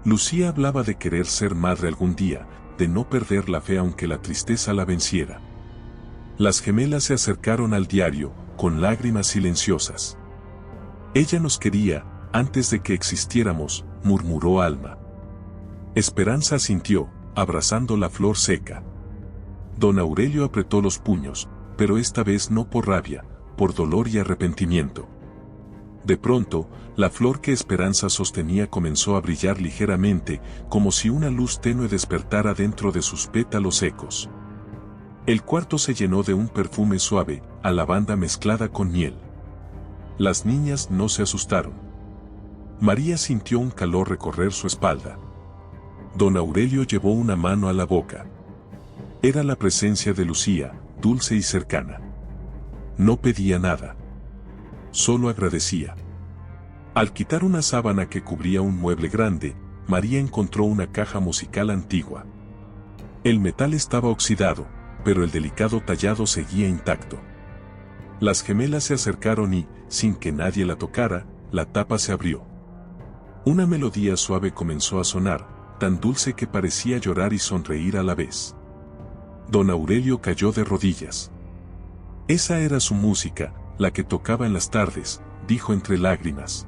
Lucía hablaba de querer ser madre algún día, de no perder la fe aunque la tristeza la venciera. Las gemelas se acercaron al diario, con lágrimas silenciosas. Ella nos quería, antes de que existiéramos, murmuró Alma. Esperanza asintió, abrazando la flor seca. Don Aurelio apretó los puños, pero esta vez no por rabia, por dolor y arrepentimiento. De pronto, la flor que Esperanza sostenía comenzó a brillar ligeramente, como si una luz tenue despertara dentro de sus pétalos secos. El cuarto se llenó de un perfume suave, a lavanda mezclada con miel. Las niñas no se asustaron. María sintió un calor recorrer su espalda. Don Aurelio llevó una mano a la boca. Era la presencia de Lucía, dulce y cercana. No pedía nada. Solo agradecía. Al quitar una sábana que cubría un mueble grande, María encontró una caja musical antigua. El metal estaba oxidado, pero el delicado tallado seguía intacto. Las gemelas se acercaron y, sin que nadie la tocara, la tapa se abrió. Una melodía suave comenzó a sonar, tan dulce que parecía llorar y sonreír a la vez. Don Aurelio cayó de rodillas. Esa era su música, la que tocaba en las tardes, dijo entre lágrimas.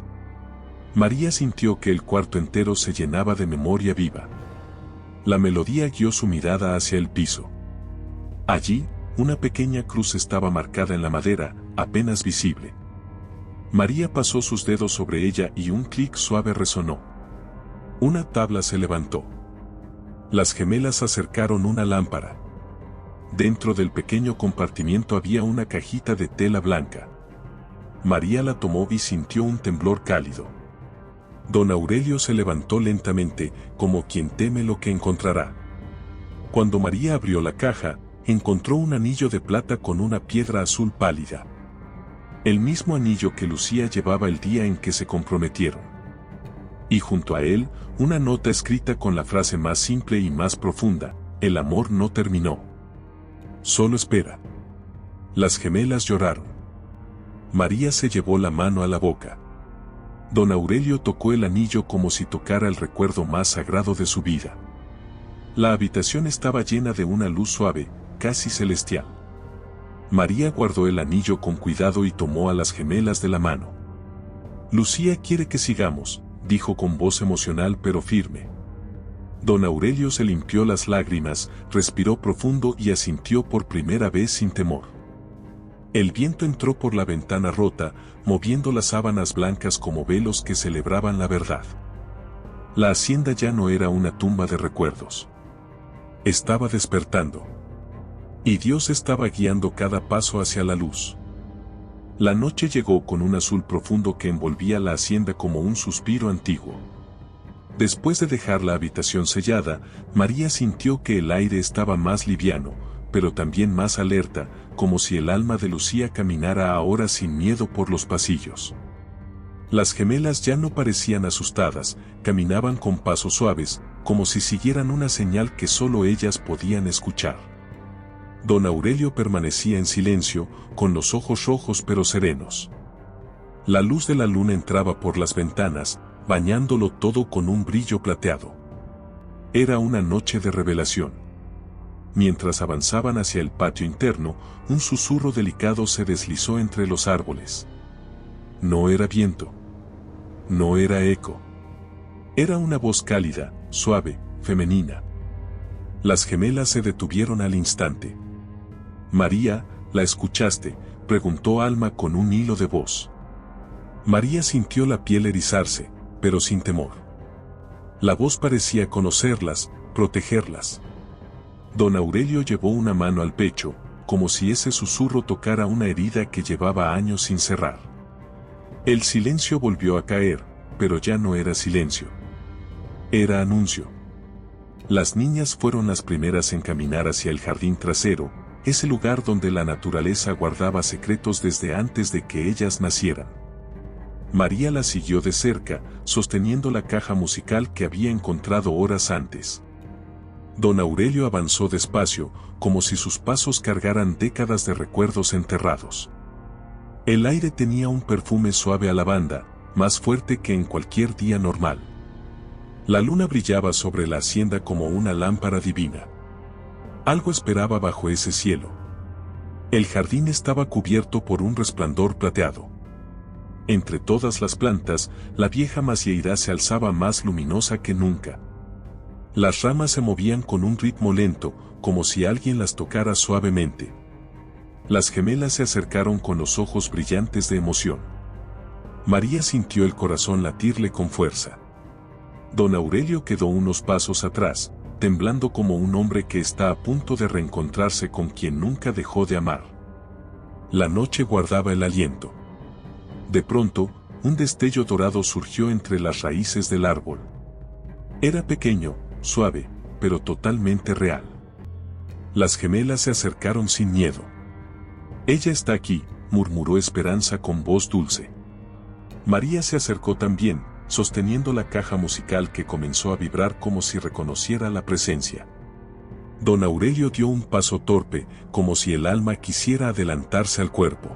María sintió que el cuarto entero se llenaba de memoria viva. La melodía guió su mirada hacia el piso. Allí, una pequeña cruz estaba marcada en la madera, apenas visible. María pasó sus dedos sobre ella y un clic suave resonó. Una tabla se levantó. Las gemelas acercaron una lámpara. Dentro del pequeño compartimiento había una cajita de tela blanca. María la tomó y sintió un temblor cálido. Don Aurelio se levantó lentamente, como quien teme lo que encontrará. Cuando María abrió la caja, encontró un anillo de plata con una piedra azul pálida. El mismo anillo que Lucía llevaba el día en que se comprometieron. Y junto a él, una nota escrita con la frase más simple y más profunda: el amor no terminó. Solo espera. Las gemelas lloraron. María se llevó la mano a la boca. Don Aurelio tocó el anillo como si tocara el recuerdo más sagrado de su vida. La habitación estaba llena de una luz suave, casi celestial. María guardó el anillo con cuidado y tomó a las gemelas de la mano. Lucía quiere que sigamos, dijo con voz emocional pero firme. Don Aurelio se limpió las lágrimas, respiró profundo y asintió por primera vez sin temor. El viento entró por la ventana rota, moviendo las sábanas blancas como velos que celebraban la verdad. La hacienda ya no era una tumba de recuerdos. Estaba despertando. Y Dios estaba guiando cada paso hacia la luz. La noche llegó con un azul profundo que envolvía la hacienda como un suspiro antiguo. Después de dejar la habitación sellada, María sintió que el aire estaba más liviano, pero también más alerta, como si el alma de Lucía caminara ahora sin miedo por los pasillos. Las gemelas ya no parecían asustadas, caminaban con pasos suaves, como si siguieran una señal que solo ellas podían escuchar. Don Aurelio permanecía en silencio, con los ojos rojos pero serenos. La luz de la luna entraba por las ventanas, bañándolo todo con un brillo plateado. Era una noche de revelación. Mientras avanzaban hacia el patio interno, un susurro delicado se deslizó entre los árboles. No era viento. No era eco. Era una voz cálida, suave, femenina. Las gemelas se detuvieron al instante. María, ¿la escuchaste?, preguntó Alma con un hilo de voz. María sintió la piel erizarse, pero sin temor. La voz parecía conocerlas, protegerlas. Don Aurelio llevó una mano al pecho, como si ese susurro tocara una herida que llevaba años sin cerrar. El silencio volvió a caer, pero ya no era silencio. Era anuncio. Las niñas fueron las primeras en caminar hacia el jardín trasero, ese lugar donde la naturaleza guardaba secretos desde antes de que ellas nacieran. María las siguió de cerca, sosteniendo la caja musical que había encontrado horas antes. Don Aurelio avanzó despacio, como si sus pasos cargaran décadas de recuerdos enterrados. El aire tenía un perfume suave a lavanda, más fuerte que en cualquier día normal. La luna brillaba sobre la hacienda como una lámpara divina. Algo esperaba bajo ese cielo. El jardín estaba cubierto por un resplandor plateado. Entre todas las plantas, la vieja macieira se alzaba más luminosa que nunca. Las ramas se movían con un ritmo lento, como si alguien las tocara suavemente. Las gemelas se acercaron con los ojos brillantes de emoción. María sintió el corazón latirle con fuerza. Don Aurelio quedó unos pasos atrás, temblando como un hombre que está a punto de reencontrarse con quien nunca dejó de amar. La noche guardaba el aliento. De pronto, un destello dorado surgió entre las raíces del árbol. Era pequeño, suave, pero totalmente real. Las gemelas se acercaron sin miedo. Ella está aquí, murmuró Esperanza con voz dulce. María se acercó también, sosteniendo la caja musical que comenzó a vibrar como si reconociera la presencia. Don Aurelio dio un paso torpe, como si el alma quisiera adelantarse al cuerpo.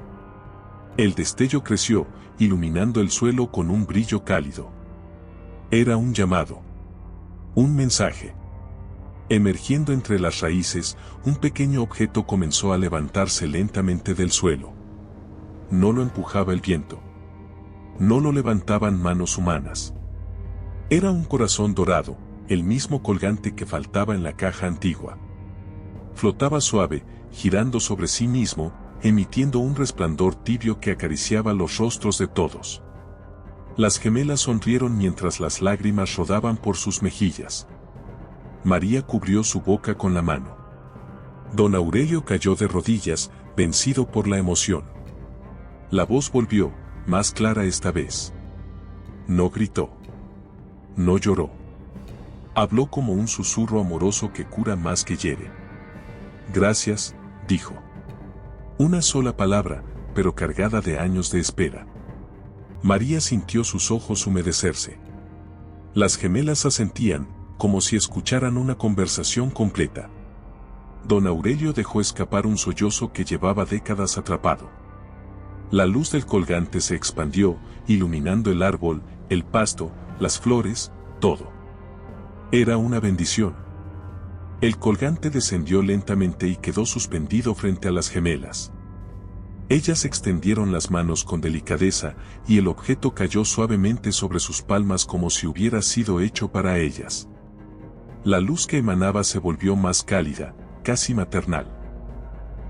El destello creció, iluminando el suelo con un brillo cálido. Era un llamado. Un mensaje. Emergiendo entre las raíces, un pequeño objeto comenzó a levantarse lentamente del suelo. no lo empujaba el viento. No lo levantaban manos humanas. Era un corazón dorado, el mismo colgante que faltaba en la caja antigua. Flotaba suave, girando sobre sí mismo, emitiendo un resplandor tibio que acariciaba los rostros de todos. Las gemelas sonrieron mientras las lágrimas rodaban por sus mejillas. María cubrió su boca con la mano. Don Aurelio cayó de rodillas, vencido por la emoción. La voz volvió, más clara esta vez. No gritó. No lloró. Habló como un susurro amoroso que cura más que hiere. Gracias, dijo. Una sola palabra, pero cargada de años de espera. María sintió sus ojos humedecerse. Las gemelas asentían, como si escucharan una conversación completa. Don Aurelio dejó escapar un sollozo que llevaba décadas atrapado. La luz del colgante se expandió, iluminando el árbol, el pasto, las flores, todo. Era una bendición. El colgante descendió lentamente y quedó suspendido frente a las gemelas. Ellas extendieron las manos con delicadeza, y el objeto cayó suavemente sobre sus palmas como si hubiera sido hecho para ellas. La luz que emanaba se volvió más cálida, casi maternal.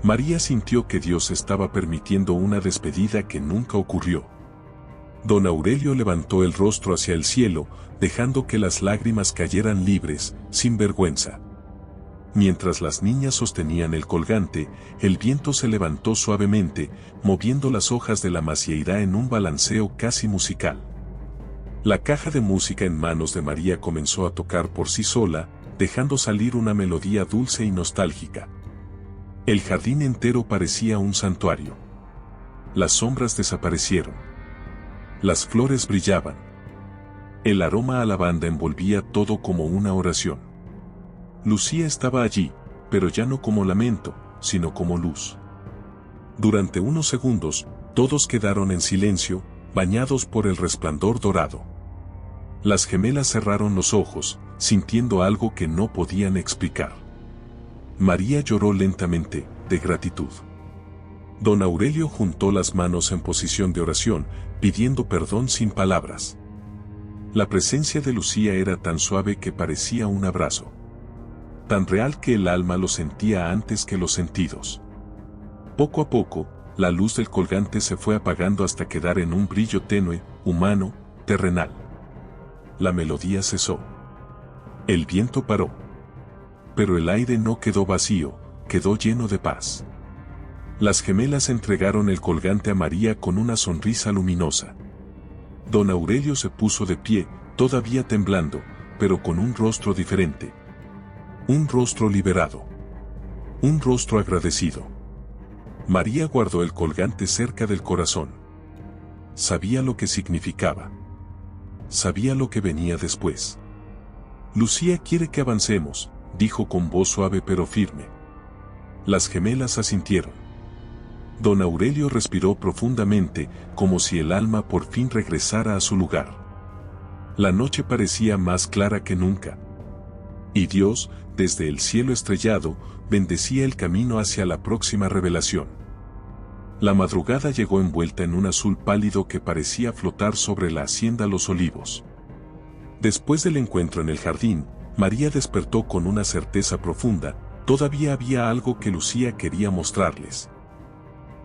María sintió que Dios estaba permitiendo una despedida que nunca ocurrió. Don Aurelio levantó el rostro hacia el cielo, dejando que las lágrimas cayeran libres, sin vergüenza. Mientras las niñas sostenían el colgante, el viento se levantó suavemente, moviendo las hojas de la macieira en un balanceo casi musical. La caja de música en manos de María comenzó a tocar por sí sola, dejando salir una melodía dulce y nostálgica. El jardín entero parecía un santuario. Las sombras desaparecieron. Las flores brillaban. El aroma a lavanda envolvía todo como una oración. Lucía estaba allí, pero ya no como lamento, sino como luz. Durante unos segundos, todos quedaron en silencio, bañados por el resplandor dorado. Las gemelas cerraron los ojos, sintiendo algo que no podían explicar. María lloró lentamente, de gratitud. Don Aurelio juntó las manos en posición de oración, pidiendo perdón sin palabras. La presencia de Lucía era tan suave que parecía un abrazo. Tan real que el alma lo sentía antes que los sentidos. Poco a poco, la luz del colgante se fue apagando hasta quedar en un brillo tenue, humano, terrenal. La melodía cesó. El viento paró. Pero el aire no quedó vacío, quedó lleno de paz. Las gemelas entregaron el colgante a María con una sonrisa luminosa. Don Aurelio se puso de pie, todavía temblando, pero con un rostro diferente. Un rostro liberado. Un rostro agradecido. María guardó el colgante cerca del corazón. Sabía lo que significaba. Sabía lo que venía después. Lucía quiere que avancemos, dijo con voz suave pero firme. Las gemelas asintieron. Don Aurelio respiró profundamente, como si el alma por fin regresara a su lugar. La noche parecía más clara que nunca. Y Dios, desde el cielo estrellado, bendecía el camino hacia la próxima revelación. La madrugada llegó envuelta en un azul pálido que parecía flotar sobre la hacienda Los Olivos. Después del encuentro en el jardín, María despertó con una certeza profunda, todavía había algo que Lucía quería mostrarles.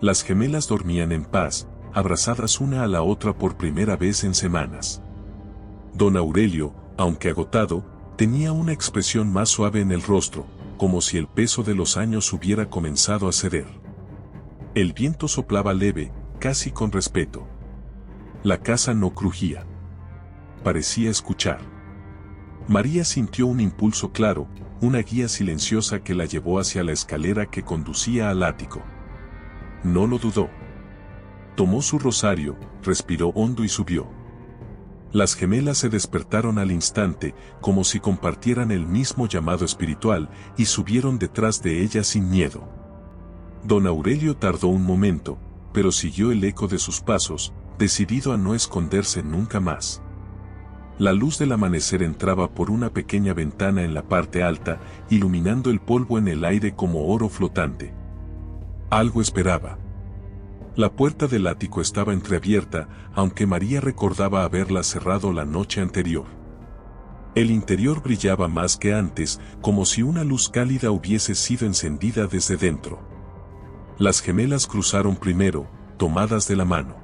Las gemelas dormían en paz, abrazadas una a la otra por primera vez en semanas. Don Aurelio, aunque agotado, tenía una expresión más suave en el rostro, como si el peso de los años hubiera comenzado a ceder. El viento soplaba leve, casi con respeto. La casa no crujía. Parecía escuchar. María sintió un impulso claro, una guía silenciosa que la llevó hacia la escalera que conducía al ático. No lo dudó. Tomó su rosario, respiró hondo y subió. Las gemelas se despertaron al instante, como si compartieran el mismo llamado espiritual, y subieron detrás de ella sin miedo. Don Aurelio tardó un momento, pero siguió el eco de sus pasos, decidido a no esconderse nunca más. La luz del amanecer entraba por una pequeña ventana en la parte alta, iluminando el polvo en el aire como oro flotante. Algo esperaba. La puerta del ático estaba entreabierta, aunque María recordaba haberla cerrado la noche anterior. El interior brillaba más que antes, como si una luz cálida hubiese sido encendida desde dentro. Las gemelas cruzaron primero, tomadas de la mano.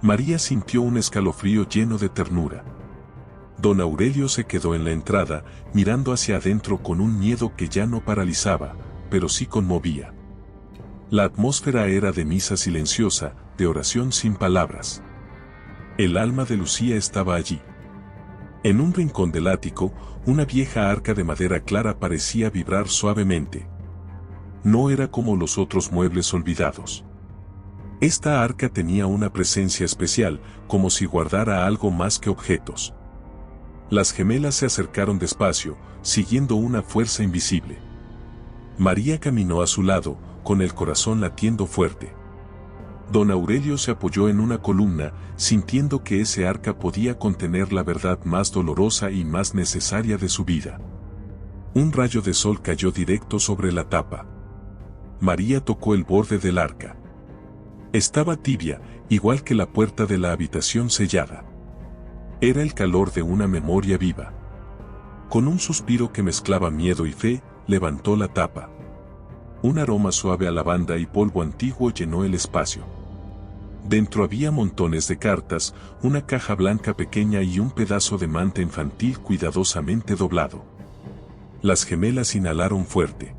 María sintió un escalofrío lleno de ternura. Don Aurelio se quedó en la entrada, mirando hacia adentro con un miedo que ya no paralizaba, pero sí conmovía. La atmósfera era de misa silenciosa, de oración sin palabras. El alma de Lucía estaba allí. En un rincón del ático, una vieja arca de madera clara parecía vibrar suavemente. No era como los otros muebles olvidados. Esta arca tenía una presencia especial, como si guardara algo más que objetos. Las gemelas se acercaron despacio, siguiendo una fuerza invisible. María caminó a su lado, con el corazón latiendo fuerte. Don Aurelio se apoyó en una columna, sintiendo que ese arca podía contener la verdad más dolorosa y más necesaria de su vida. Un rayo de sol cayó directo sobre la tapa. María tocó el borde del arca. Estaba tibia, igual que la puerta de la habitación sellada. Era el calor de una memoria viva. Con un suspiro que mezclaba miedo y fe, levantó la tapa. Un aroma suave a lavanda y polvo antiguo llenó el espacio. Dentro había montones de cartas, una caja blanca pequeña y un pedazo de manta infantil cuidadosamente doblado. Las gemelas inhalaron fuerte.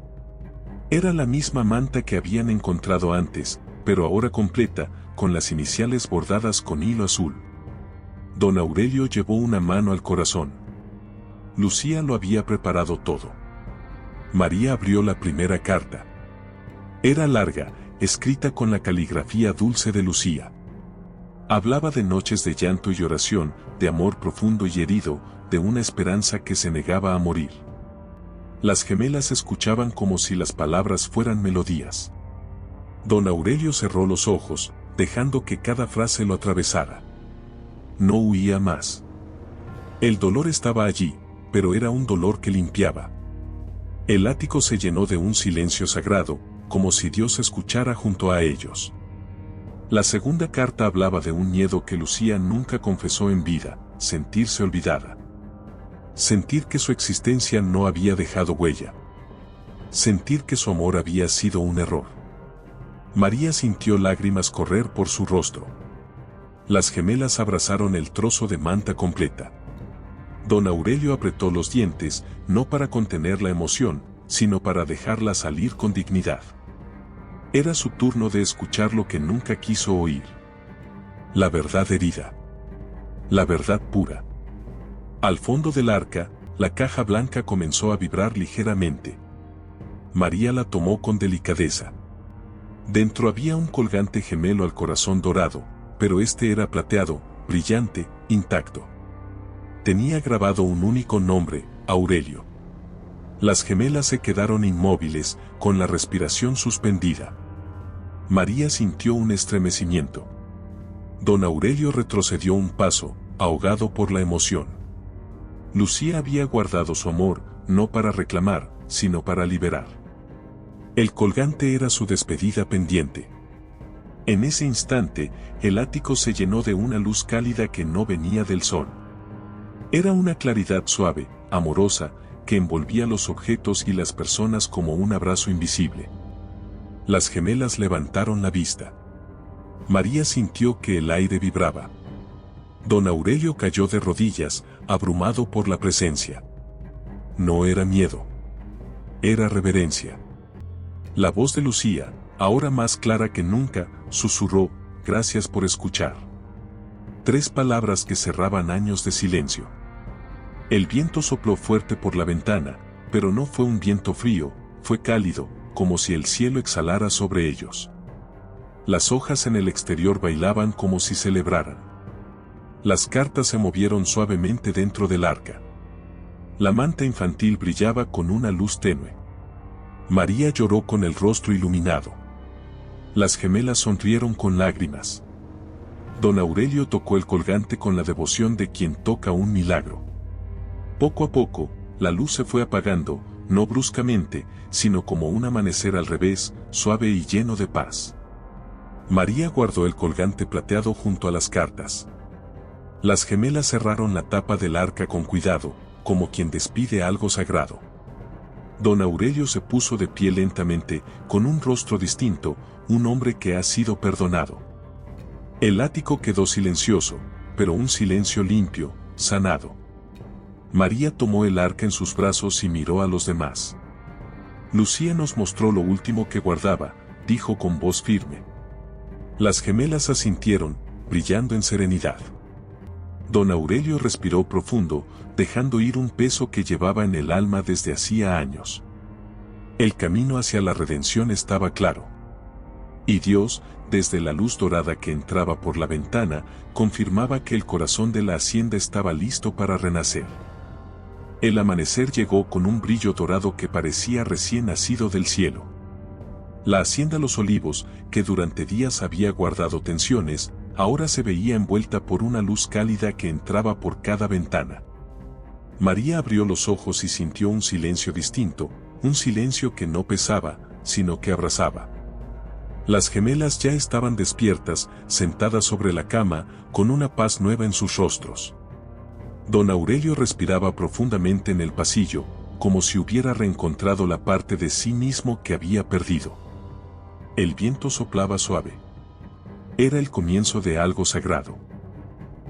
Era la misma manta que habían encontrado antes, pero ahora completa, con las iniciales bordadas con hilo azul. Don Aurelio llevó una mano al corazón. Lucía lo había preparado todo. María abrió la primera carta. Era larga, escrita con la caligrafía dulce de Lucía. Hablaba de noches de llanto y oración, de amor profundo y herido, de una esperanza que se negaba a morir. Las gemelas escuchaban como si las palabras fueran melodías. Don Aurelio cerró los ojos, dejando que cada frase lo atravesara. No huía más. El dolor estaba allí, pero era un dolor que limpiaba. El ático se llenó de un silencio sagrado, como si Dios escuchara junto a ellos. La segunda carta hablaba de un miedo que Lucía nunca confesó en vida, sentirse olvidada. Sentir que su existencia no había dejado huella. Sentir que su amor había sido un error. María sintió lágrimas correr por su rostro. Las gemelas abrazaron el trozo de manta completa. Don Aurelio apretó los dientes, no para contener la emoción, sino para dejarla salir con dignidad. Era su turno de escuchar lo que nunca quiso oír. La verdad herida. La verdad pura. Al fondo del arca, la caja blanca comenzó a vibrar ligeramente. María la tomó con delicadeza. Dentro había un colgante gemelo al corazón dorado, pero este era plateado, brillante, intacto. Tenía grabado un único nombre, Aurelio. Las gemelas se quedaron inmóviles, con la respiración suspendida. María sintió un estremecimiento. Don Aurelio retrocedió un paso, ahogado por la emoción. Lucía había guardado su amor, no para reclamar, sino para liberar. El colgante era su despedida pendiente. En ese instante, el ático se llenó de una luz cálida que no venía del sol. Era una claridad suave, amorosa, que envolvía los objetos y las personas como un abrazo invisible. Las gemelas levantaron la vista. María sintió que el aire vibraba. Don Aurelio cayó de rodillas, abrumado por la presencia. No era miedo. Era reverencia. La voz de Lucía, ahora más clara que nunca, susurró, «Gracias por escuchar». 3 palabras que cerraban años de silencio. El viento sopló fuerte por la ventana, pero no fue un viento frío, fue cálido, como si el cielo exhalara sobre ellos. Las hojas en el exterior bailaban como si celebraran. Las cartas se movieron suavemente dentro del arca. La manta infantil brillaba con una luz tenue. María lloró con el rostro iluminado. Las gemelas sonrieron con lágrimas. Don Aurelio tocó el colgante con la devoción de quien toca un milagro. Poco a poco, la luz se fue apagando, no bruscamente, sino como un amanecer al revés, suave y lleno de paz. María guardó el colgante plateado junto a las cartas. Las gemelas cerraron la tapa del arca con cuidado, como quien despide algo sagrado. Don Aurelio se puso de pie lentamente, con un rostro distinto, un hombre que ha sido perdonado. El ático quedó silencioso, pero un silencio limpio, sanado. María tomó el arca en sus brazos y miró a los demás. Lucía nos mostró lo último que guardaba, dijo con voz firme. Las gemelas asintieron, brillando en serenidad. Don Aurelio respiró profundo, dejando ir un peso que llevaba en el alma desde hacía años. El camino hacia la redención estaba claro. Y Dios, desde la luz dorada que entraba por la ventana, confirmaba que el corazón de la hacienda estaba listo para renacer. El amanecer llegó con un brillo dorado que parecía recién nacido del cielo. La hacienda Los Olivos, que durante días había guardado tensiones, ahora se veía envuelta por una luz cálida que entraba por cada ventana. María abrió los ojos y sintió un silencio distinto, un silencio que no pesaba, sino que abrazaba. Las gemelas ya estaban despiertas, sentadas sobre la cama, con una paz nueva en sus rostros. Don Aurelio respiraba profundamente en el pasillo, como si hubiera reencontrado la parte de sí mismo que había perdido. El viento soplaba suave. Era el comienzo de algo sagrado.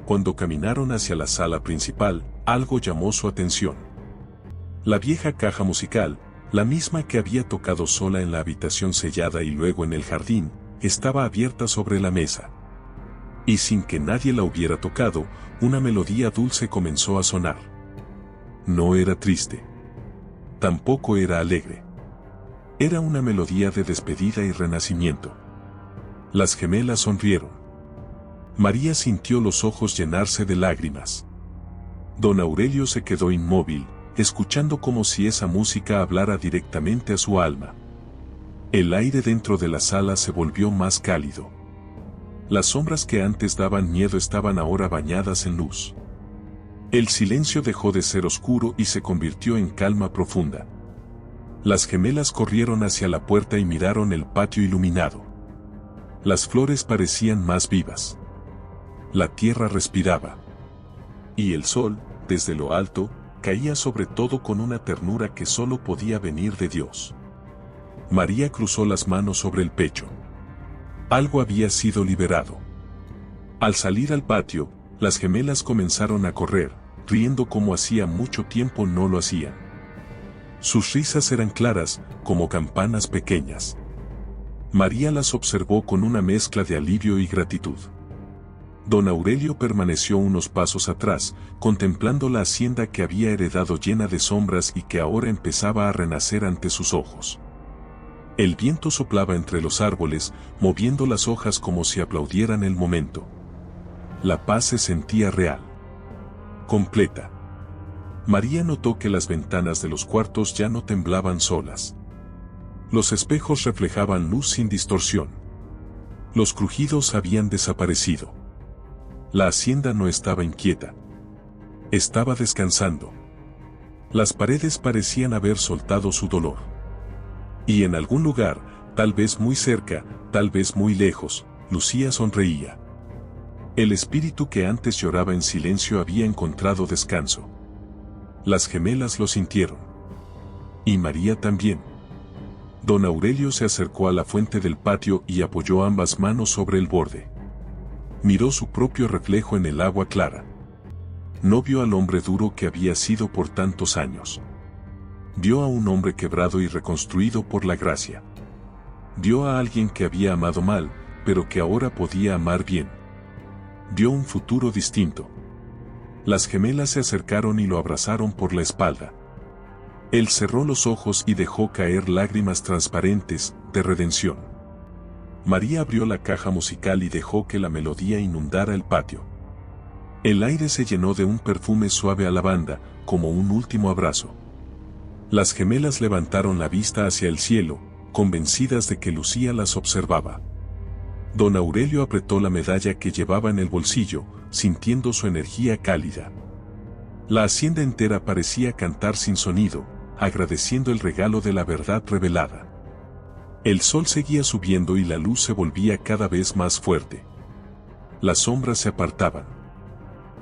Cuando caminaron hacia la sala principal, algo llamó su atención. La vieja caja musical, la misma que había tocado sola en la habitación sellada y luego en el jardín, estaba abierta sobre la mesa. Y sin que nadie la hubiera tocado, una melodía dulce comenzó a sonar. No era triste. Tampoco era alegre. Era una melodía de despedida y renacimiento. Las gemelas sonrieron. María sintió los ojos llenarse de lágrimas. Don Aurelio se quedó inmóvil, escuchando como si esa música hablara directamente a su alma. El aire dentro de la sala se volvió más cálido. Las sombras que antes daban miedo estaban ahora bañadas en luz. El silencio dejó de ser oscuro y se convirtió en calma profunda. Las gemelas corrieron hacia la puerta y miraron el patio iluminado. Las flores parecían más vivas. La tierra respiraba. Y el sol, desde lo alto, caía sobre todo con una ternura que solo podía venir de Dios. María cruzó las manos sobre el pecho. Algo había sido liberado. Al salir al patio, las gemelas comenzaron a correr, riendo como hacía mucho tiempo no lo hacían. Sus risas eran claras, como campanas pequeñas. María las observó con una mezcla de alivio y gratitud. Don Aurelio permaneció unos pasos atrás, contemplando la hacienda que había heredado llena de sombras y que ahora empezaba a renacer ante sus ojos. El viento soplaba entre los árboles, moviendo las hojas como si aplaudieran el momento. La paz se sentía real. Completa. María notó que las ventanas de los cuartos ya no temblaban solas. Los espejos reflejaban luz sin distorsión. Los crujidos habían desaparecido. La hacienda no estaba inquieta. Estaba descansando. Las paredes parecían haber soltado su dolor. Y en algún lugar, tal vez muy cerca, tal vez muy lejos, Lucía sonreía. El espíritu que antes lloraba en silencio había encontrado descanso. Las gemelas lo sintieron. Y María también. Don Aurelio se acercó a la fuente del patio y apoyó ambas manos sobre el borde. Miró su propio reflejo en el agua clara. No vio al hombre duro que había sido por tantos años. Vio a un hombre quebrado y reconstruido por la gracia. Vio a alguien que había amado mal, pero que ahora podía amar bien. Vio un futuro distinto. Las gemelas se acercaron y lo abrazaron por la espalda. Él cerró los ojos y dejó caer lágrimas transparentes, de redención. María abrió la caja musical y dejó que la melodía inundara el patio. El aire se llenó de un perfume suave a lavanda, como un último abrazo. Las gemelas levantaron la vista hacia el cielo, convencidas de que Lucía las observaba. Don Aurelio apretó la medalla que llevaba en el bolsillo, sintiendo su energía cálida. La hacienda entera parecía cantar sin sonido, agradeciendo el regalo de la verdad revelada. El sol seguía subiendo y la luz se volvía cada vez más fuerte. Las sombras se apartaban.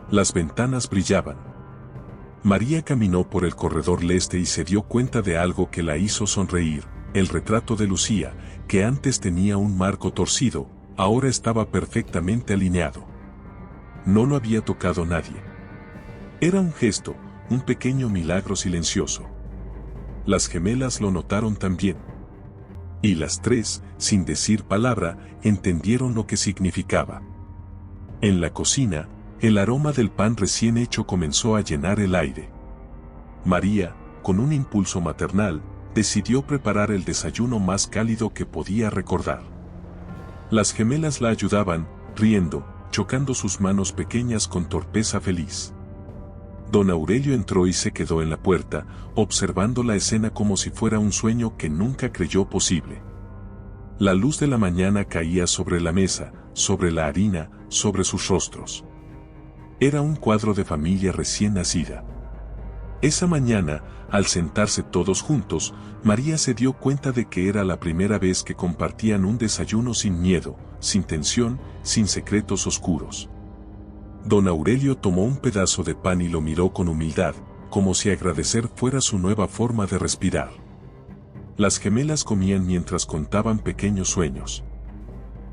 Las ventanas brillaban. María caminó por el corredor leste y se dio cuenta de algo que la hizo sonreír. El retrato de Lucía, que antes tenía un marco torcido, ahora estaba perfectamente alineado. No lo había tocado nadie. Era un gesto, un pequeño milagro silencioso. Las gemelas lo notaron también. Y las tres, sin decir palabra, entendieron lo que significaba. En la cocina, el aroma del pan recién hecho comenzó a llenar el aire. María, con un impulso maternal, decidió preparar el desayuno más cálido que podía recordar. Las gemelas la ayudaban, riendo, chocando sus manos pequeñas con torpeza feliz. Don Aurelio entró y se quedó en la puerta, observando la escena como si fuera un sueño que nunca creyó posible. La luz de la mañana caía sobre la mesa, sobre la harina, sobre sus rostros. Era un cuadro de familia recién nacida. Esa mañana, al sentarse todos juntos, María se dio cuenta de que era la primera vez que compartían un desayuno sin miedo, sin tensión, sin secretos oscuros. Don Aurelio tomó un pedazo de pan y lo miró con humildad, como si agradecer fuera su nueva forma de respirar. Las gemelas comían mientras contaban pequeños sueños.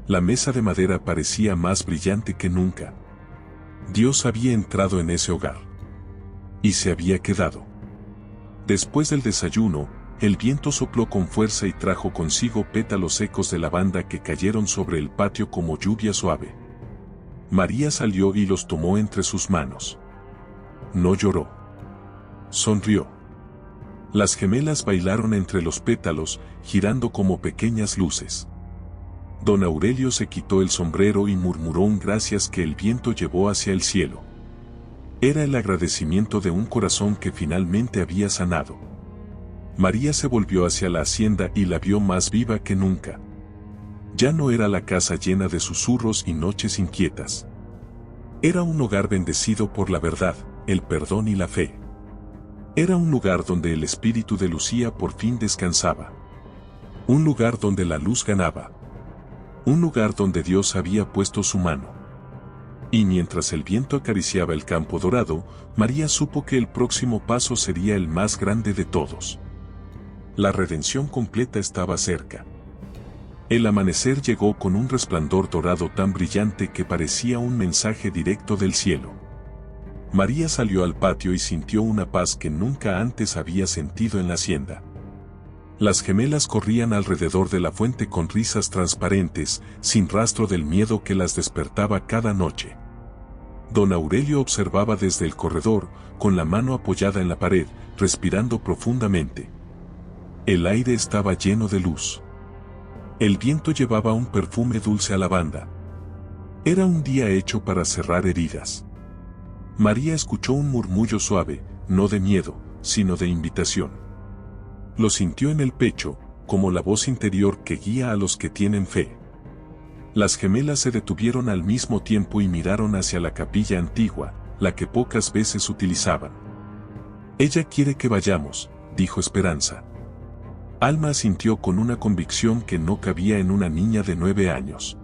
La mesa de madera parecía más brillante que nunca. Dios había entrado en ese hogar. Y se había quedado. Después del desayuno, el viento sopló con fuerza y trajo consigo pétalos secos de lavanda que cayeron sobre el patio como lluvia suave. María salió y los tomó entre sus manos. No lloró. Sonrió. Las gemelas bailaron entre los pétalos, girando como pequeñas luces. Don Aurelio se quitó el sombrero y murmuró un gracias que el viento llevó hacia el cielo. Era el agradecimiento de un corazón que finalmente había sanado. María se volvió hacia la hacienda y la vio más viva que nunca. Ya no era la casa llena de susurros y noches inquietas. Era un hogar bendecido por la verdad, el perdón y la fe. Era un lugar donde el espíritu de Lucía por fin descansaba. Un lugar donde la luz ganaba. Un lugar donde Dios había puesto su mano. Y mientras el viento acariciaba el campo dorado, María supo que el próximo paso sería el más grande de todos. La redención completa estaba cerca. El amanecer llegó con un resplandor dorado tan brillante que parecía un mensaje directo del cielo. María salió al patio y sintió una paz que nunca antes había sentido en la hacienda. Las gemelas corrían alrededor de la fuente con risas transparentes, sin rastro del miedo que las despertaba cada noche. Don Aurelio observaba desde el corredor, con la mano apoyada en la pared, respirando profundamente. El aire estaba lleno de luz. El viento llevaba un perfume dulce a lavanda. Era un día hecho para cerrar heridas. María escuchó un murmullo suave, no de miedo, sino de invitación. Lo sintió en el pecho, como la voz interior que guía a los que tienen fe. Las gemelas se detuvieron al mismo tiempo y miraron hacia la capilla antigua, la que pocas veces utilizaban. «Ella quiere que vayamos», dijo Esperanza. Alma asintió con una convicción que no cabía en una niña de 9 años.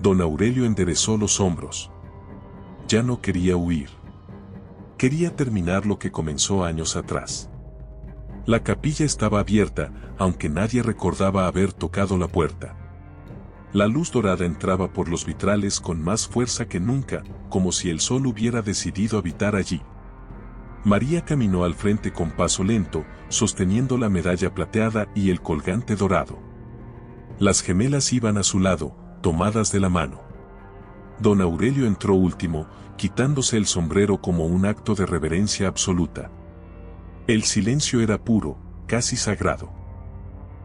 Don Aurelio enderezó los hombros. Ya no quería huir. Quería terminar lo que comenzó años atrás. La capilla estaba abierta, aunque nadie recordaba haber tocado la puerta. La luz dorada entraba por los vitrales con más fuerza que nunca, como si el sol hubiera decidido habitar allí. María caminó al frente con paso lento, sosteniendo la medalla plateada y el colgante dorado. Las gemelas iban a su lado, tomadas de la mano. Don Aurelio entró último, quitándose el sombrero como un acto de reverencia absoluta. El silencio era puro, casi sagrado.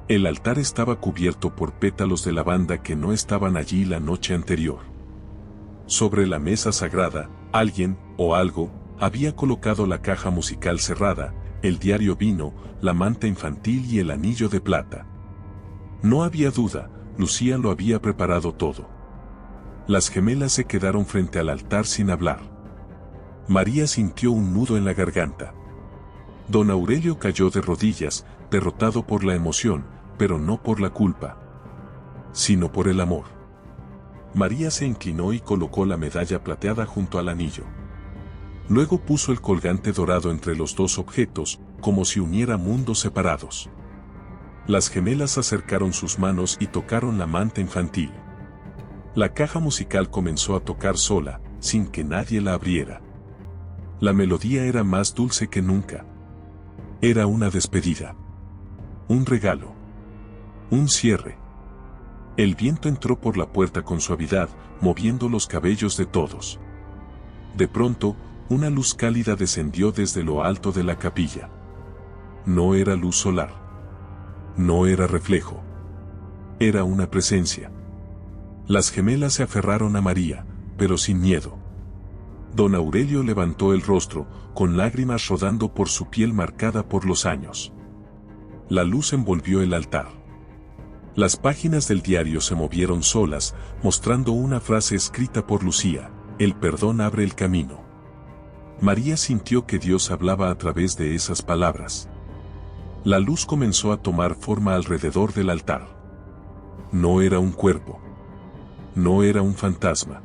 El altar estaba cubierto por pétalos de lavanda que no estaban allí la noche anterior. Sobre la mesa sagrada, alguien, o algo, había colocado la caja musical cerrada, el diario vino, la manta infantil y el anillo de plata. No había duda, Lucía lo había preparado todo. Las gemelas se quedaron frente al altar sin hablar. María sintió un nudo en la garganta. Don Aurelio cayó de rodillas, derrotado por la emoción, pero no por la culpa, sino por el amor. María se inclinó y colocó la medalla plateada junto al anillo. Luego puso el colgante dorado entre los dos objetos, como si uniera mundos separados. Las gemelas acercaron sus manos y tocaron la manta infantil. La caja musical comenzó a tocar sola, sin que nadie la abriera. La melodía era más dulce que nunca. Era una despedida. Un regalo. Un cierre. El viento entró por la puerta con suavidad, moviendo los cabellos de todos. De pronto, una luz cálida descendió desde lo alto de la capilla. No era luz solar. No era reflejo. Era una presencia. Las gemelas se aferraron a María, pero sin miedo. Don Aurelio levantó el rostro, con lágrimas rodando por su piel marcada por los años. La luz envolvió el altar. Las páginas del diario se movieron solas, mostrando una frase escrita por Lucía: el perdón abre el camino. María sintió que Dios hablaba a través de esas palabras. La luz comenzó a tomar forma alrededor del altar. No era un cuerpo. No era un fantasma.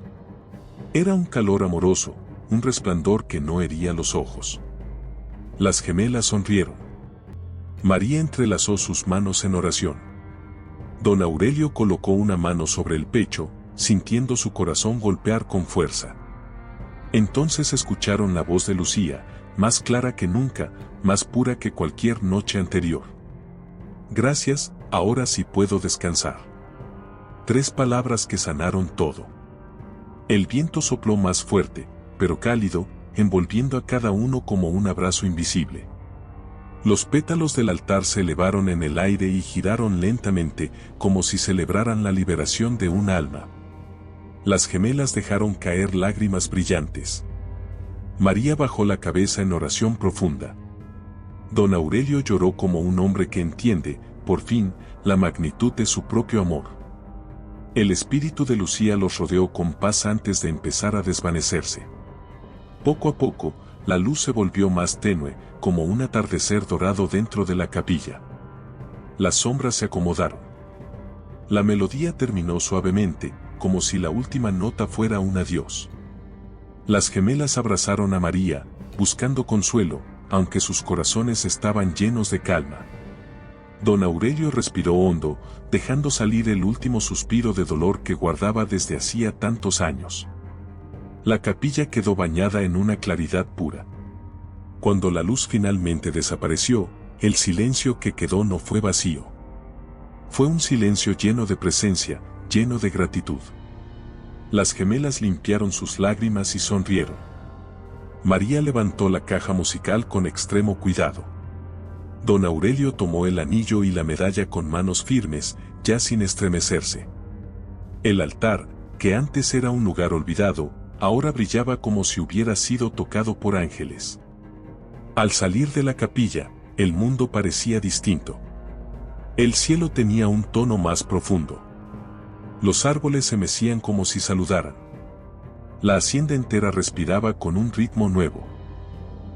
Era un calor amoroso, un resplandor que no hería los ojos. Las gemelas sonrieron. María entrelazó sus manos en oración. Don Aurelio colocó una mano sobre el pecho, sintiendo su corazón golpear con fuerza. Entonces escucharon la voz de Lucía, más clara que nunca, más pura que cualquier noche anterior. Gracias, ahora sí puedo descansar. 3 palabras que sanaron todo. El viento sopló más fuerte, pero cálido, envolviendo a cada uno como un abrazo invisible. Los pétalos del altar se elevaron en el aire y giraron lentamente, como si celebraran la liberación de un alma. Las gemelas dejaron caer lágrimas brillantes. María bajó la cabeza en oración profunda. Don Aurelio lloró como un hombre que entiende, por fin, la magnitud de su propio amor. El espíritu de Lucía los rodeó con paz antes de empezar a desvanecerse. Poco a poco, la luz se volvió más tenue, como un atardecer dorado dentro de la capilla. Las sombras se acomodaron. La melodía terminó suavemente, como si la última nota fuera un adiós. Las gemelas abrazaron a María, buscando consuelo, aunque sus corazones estaban llenos de calma. Don Aurelio respiró hondo, dejando salir el último suspiro de dolor que guardaba desde hacía tantos años. La capilla quedó bañada en una claridad pura. Cuando la luz finalmente desapareció, el silencio que quedó no fue vacío. Fue un silencio lleno de presencia, lleno de gratitud. Las gemelas limpiaron sus lágrimas y sonrieron. María levantó la caja musical con extremo cuidado. Don Aurelio tomó el anillo y la medalla con manos firmes, ya sin estremecerse. El altar, que antes era un lugar olvidado, ahora brillaba como si hubiera sido tocado por ángeles. Al salir de la capilla, el mundo parecía distinto. El cielo tenía un tono más profundo. Los árboles se mecían como si saludaran. La hacienda entera respiraba con un ritmo nuevo.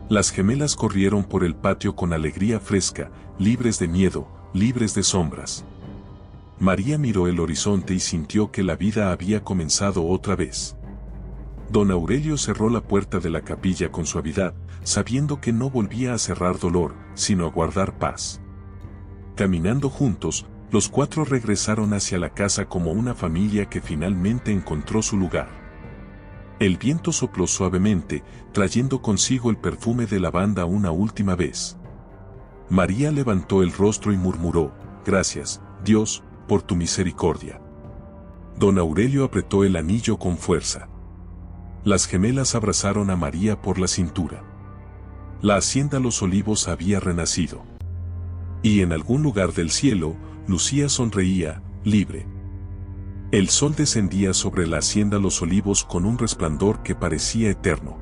Las gemelas corrieron por el patio con alegría fresca, libres de miedo, libres de sombras. María miró el horizonte y sintió que la vida había comenzado otra vez. Don Aurelio cerró la puerta de la capilla con suavidad, sabiendo que no volvía a cerrar dolor, sino a guardar paz. Caminando juntos, los 4 regresaron hacia la casa como una familia que finalmente encontró su lugar. El viento sopló suavemente, trayendo consigo el perfume de lavanda una última vez. María levantó el rostro y murmuró: «Gracias, Dios, por tu misericordia». Don Aurelio apretó el anillo con fuerza. Las gemelas abrazaron a María por la cintura. La hacienda Los Olivos había renacido. Y en algún lugar del cielo, Lucía sonreía, libre. El sol descendía sobre la hacienda Los Olivos con un resplandor que parecía eterno.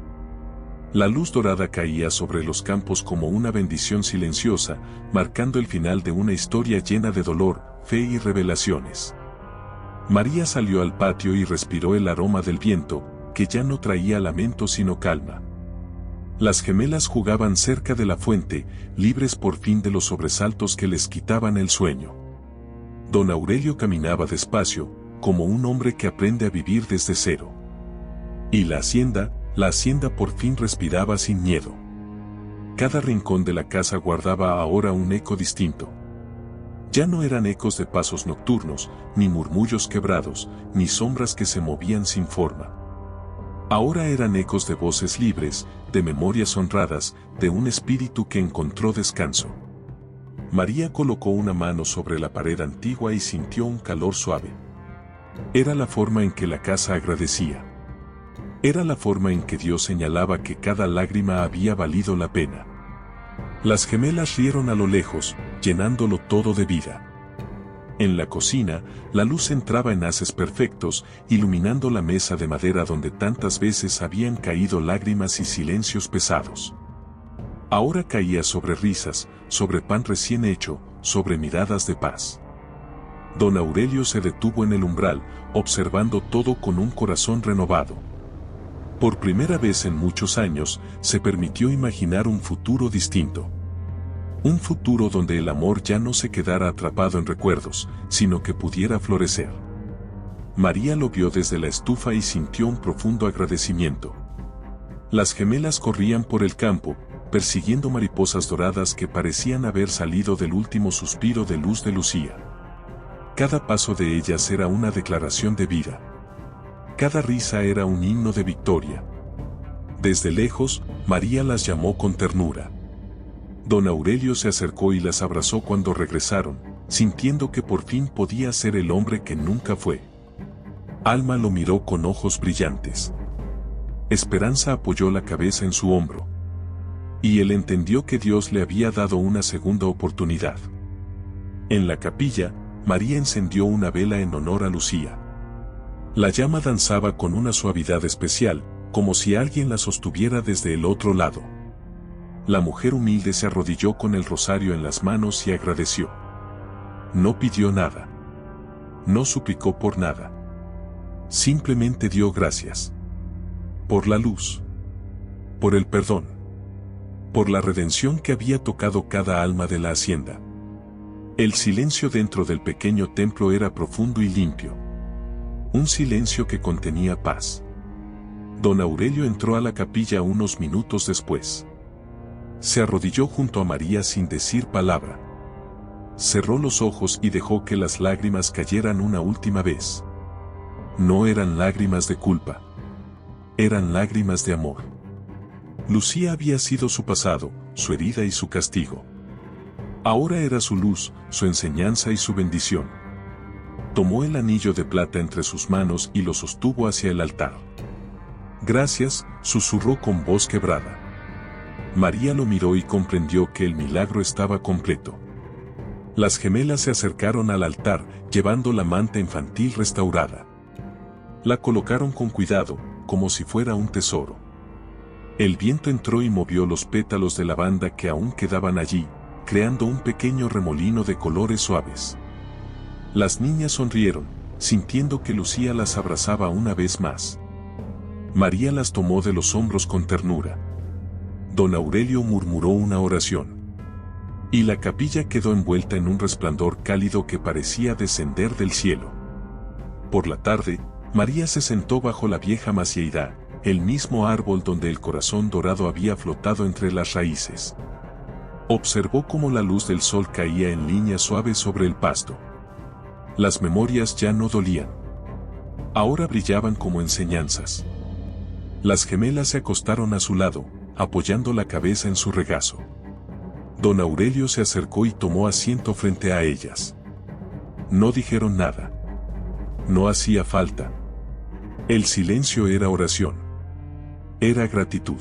La luz dorada caía sobre los campos como una bendición silenciosa, marcando el final de una historia llena de dolor, fe y revelaciones. María salió al patio y respiró el aroma del viento, que ya no traía lamento sino calma. Las gemelas jugaban cerca de la fuente, libres por fin de los sobresaltos que les quitaban el sueño. Don Aurelio caminaba despacio, como un hombre que aprende a vivir desde cero. Y la hacienda por fin respiraba sin miedo. Cada rincón de la casa guardaba ahora un eco distinto. Ya no eran ecos de pasos nocturnos, ni murmullos quebrados, ni sombras que se movían sin forma. Ahora eran ecos de voces libres, de memorias honradas, de un espíritu que encontró descanso. María colocó una mano sobre la pared antigua y sintió un calor suave. Era la forma en que la casa agradecía. Era la forma en que Dios señalaba que cada lágrima había valido la pena. Las gemelas rieron a lo lejos, llenándolo todo de vida. En la cocina, la luz entraba en haces perfectos, iluminando la mesa de madera donde tantas veces habían caído lágrimas y silencios pesados. Ahora caía sobre risas, sobre pan recién hecho, sobre miradas de paz. Don Aurelio se detuvo en el umbral, observando todo con un corazón renovado. Por primera vez en muchos años, se permitió imaginar un futuro distinto. Un futuro donde el amor ya no se quedara atrapado en recuerdos, sino que pudiera florecer. María lo vio desde la estufa y sintió un profundo agradecimiento. Las gemelas corrían por el campo, persiguiendo mariposas doradas que parecían haber salido del último suspiro de luz de Lucía. Cada paso de ellas era una declaración de vida. Cada risa era un himno de victoria. Desde lejos, María las llamó con ternura. Don Aurelio se acercó y las abrazó cuando regresaron, sintiendo que por fin podía ser el hombre que nunca fue. Alma lo miró con ojos brillantes. Esperanza apoyó la cabeza en su hombro. Y él entendió que Dios le había dado una segunda oportunidad. En la capilla, María encendió una vela en honor a Lucía. La llama danzaba con una suavidad especial, como si alguien la sostuviera desde el otro lado. La mujer humilde se arrodilló con el rosario en las manos y agradeció. No pidió nada. No suplicó por nada. Simplemente dio gracias. Por la luz. Por el perdón. Por la redención que había tocado cada alma de la hacienda. El silencio dentro del pequeño templo era profundo y limpio. Un silencio que contenía paz. Don Aurelio entró a la capilla unos minutos después. Se arrodilló junto a María sin decir palabra. Cerró los ojos y dejó que las lágrimas cayeran una última vez. No eran lágrimas de culpa. Eran lágrimas de amor. Lucía había sido su pasado, su herida y su castigo. Ahora era su luz, su enseñanza y su bendición. Tomó el anillo de plata entre sus manos y lo sostuvo hacia el altar. Gracias, susurró con voz quebrada. María lo miró y comprendió que el milagro estaba completo. Las gemelas se acercaron al altar, llevando la manta infantil restaurada. La colocaron con cuidado, como si fuera un tesoro. El viento entró y movió los pétalos de lavanda que aún quedaban allí, creando un pequeño remolino de colores suaves. Las niñas sonrieron, sintiendo que Lucía las abrazaba una vez más. María las tomó de los hombros con ternura. Don Aurelio murmuró una oración. Y la capilla quedó envuelta en un resplandor cálido que parecía descender del cielo. Por la tarde, María se sentó bajo la vieja macieira, el mismo árbol donde el corazón dorado había flotado entre las raíces. Observó cómo la luz del sol caía en líneas suaves sobre el pasto. Las memorias ya no dolían. Ahora brillaban como enseñanzas. Las gemelas se acostaron a su lado, apoyando la cabeza en su regazo. Don Aurelio se acercó y tomó asiento frente a ellas. No dijeron nada. No hacía falta. El silencio era oración. Era gratitud.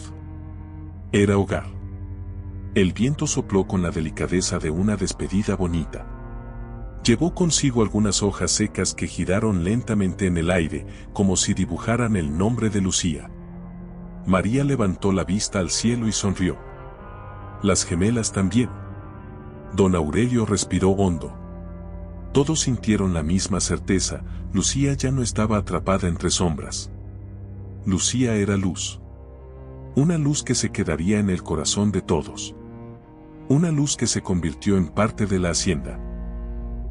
Era hogar. El viento sopló con la delicadeza de una despedida bonita. Llevó consigo algunas hojas secas que giraron lentamente en el aire, como si dibujaran el nombre de Lucía. María levantó la vista al cielo y sonrió. Las gemelas también. Don Aurelio respiró hondo. Todos sintieron la misma certeza, Lucía ya no estaba atrapada entre sombras. Lucía era luz. Una luz que se quedaría en el corazón de todos. Una luz que se convirtió en parte de la hacienda.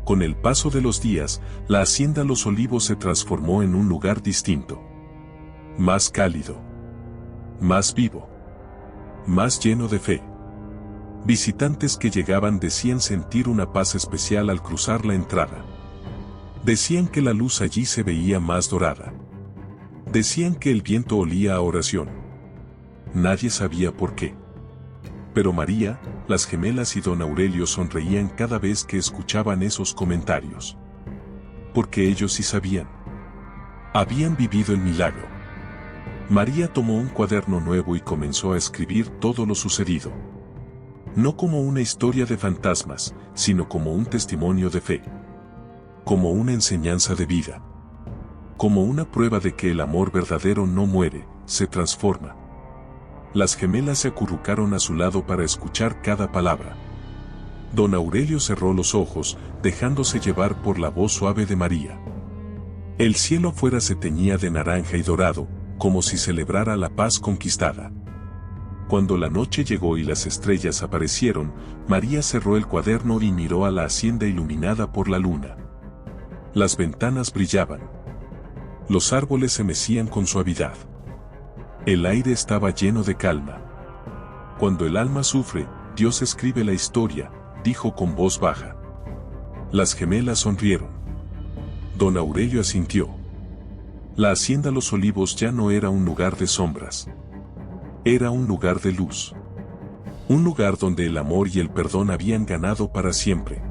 Con el paso de los días, la hacienda Los Olivos se transformó en un lugar distinto. Más cálido. Más vivo. Más lleno de fe. Visitantes que llegaban decían sentir una paz especial al cruzar la entrada. Decían que la luz allí se veía más dorada. Decían que el viento olía a oración. Nadie sabía por qué. Pero María, las gemelas y don Aurelio sonreían cada vez que escuchaban esos comentarios. Porque ellos sí sabían. Habían vivido el milagro. María tomó un cuaderno nuevo y comenzó a escribir todo lo sucedido. No como una historia de fantasmas, sino como un testimonio de fe. Como una enseñanza de vida. Como una prueba de que el amor verdadero no muere, se transforma. Las gemelas se acurrucaron a su lado para escuchar cada palabra. Don Aurelio cerró los ojos, dejándose llevar por la voz suave de María. El cielo afuera se teñía de naranja y dorado, como si celebrara la paz conquistada. Cuando la noche llegó y las estrellas aparecieron, María cerró el cuaderno y miró a la hacienda iluminada por la luna. Las ventanas brillaban. Los árboles se mecían con suavidad. El aire estaba lleno de calma. Cuando el alma sufre, Dios escribe la historia, dijo con voz baja. Las gemelas sonrieron. Don Aurelio asintió. La hacienda Los Olivos ya no era un lugar de sombras. Era un lugar de luz. Un lugar donde el amor y el perdón habían ganado para siempre.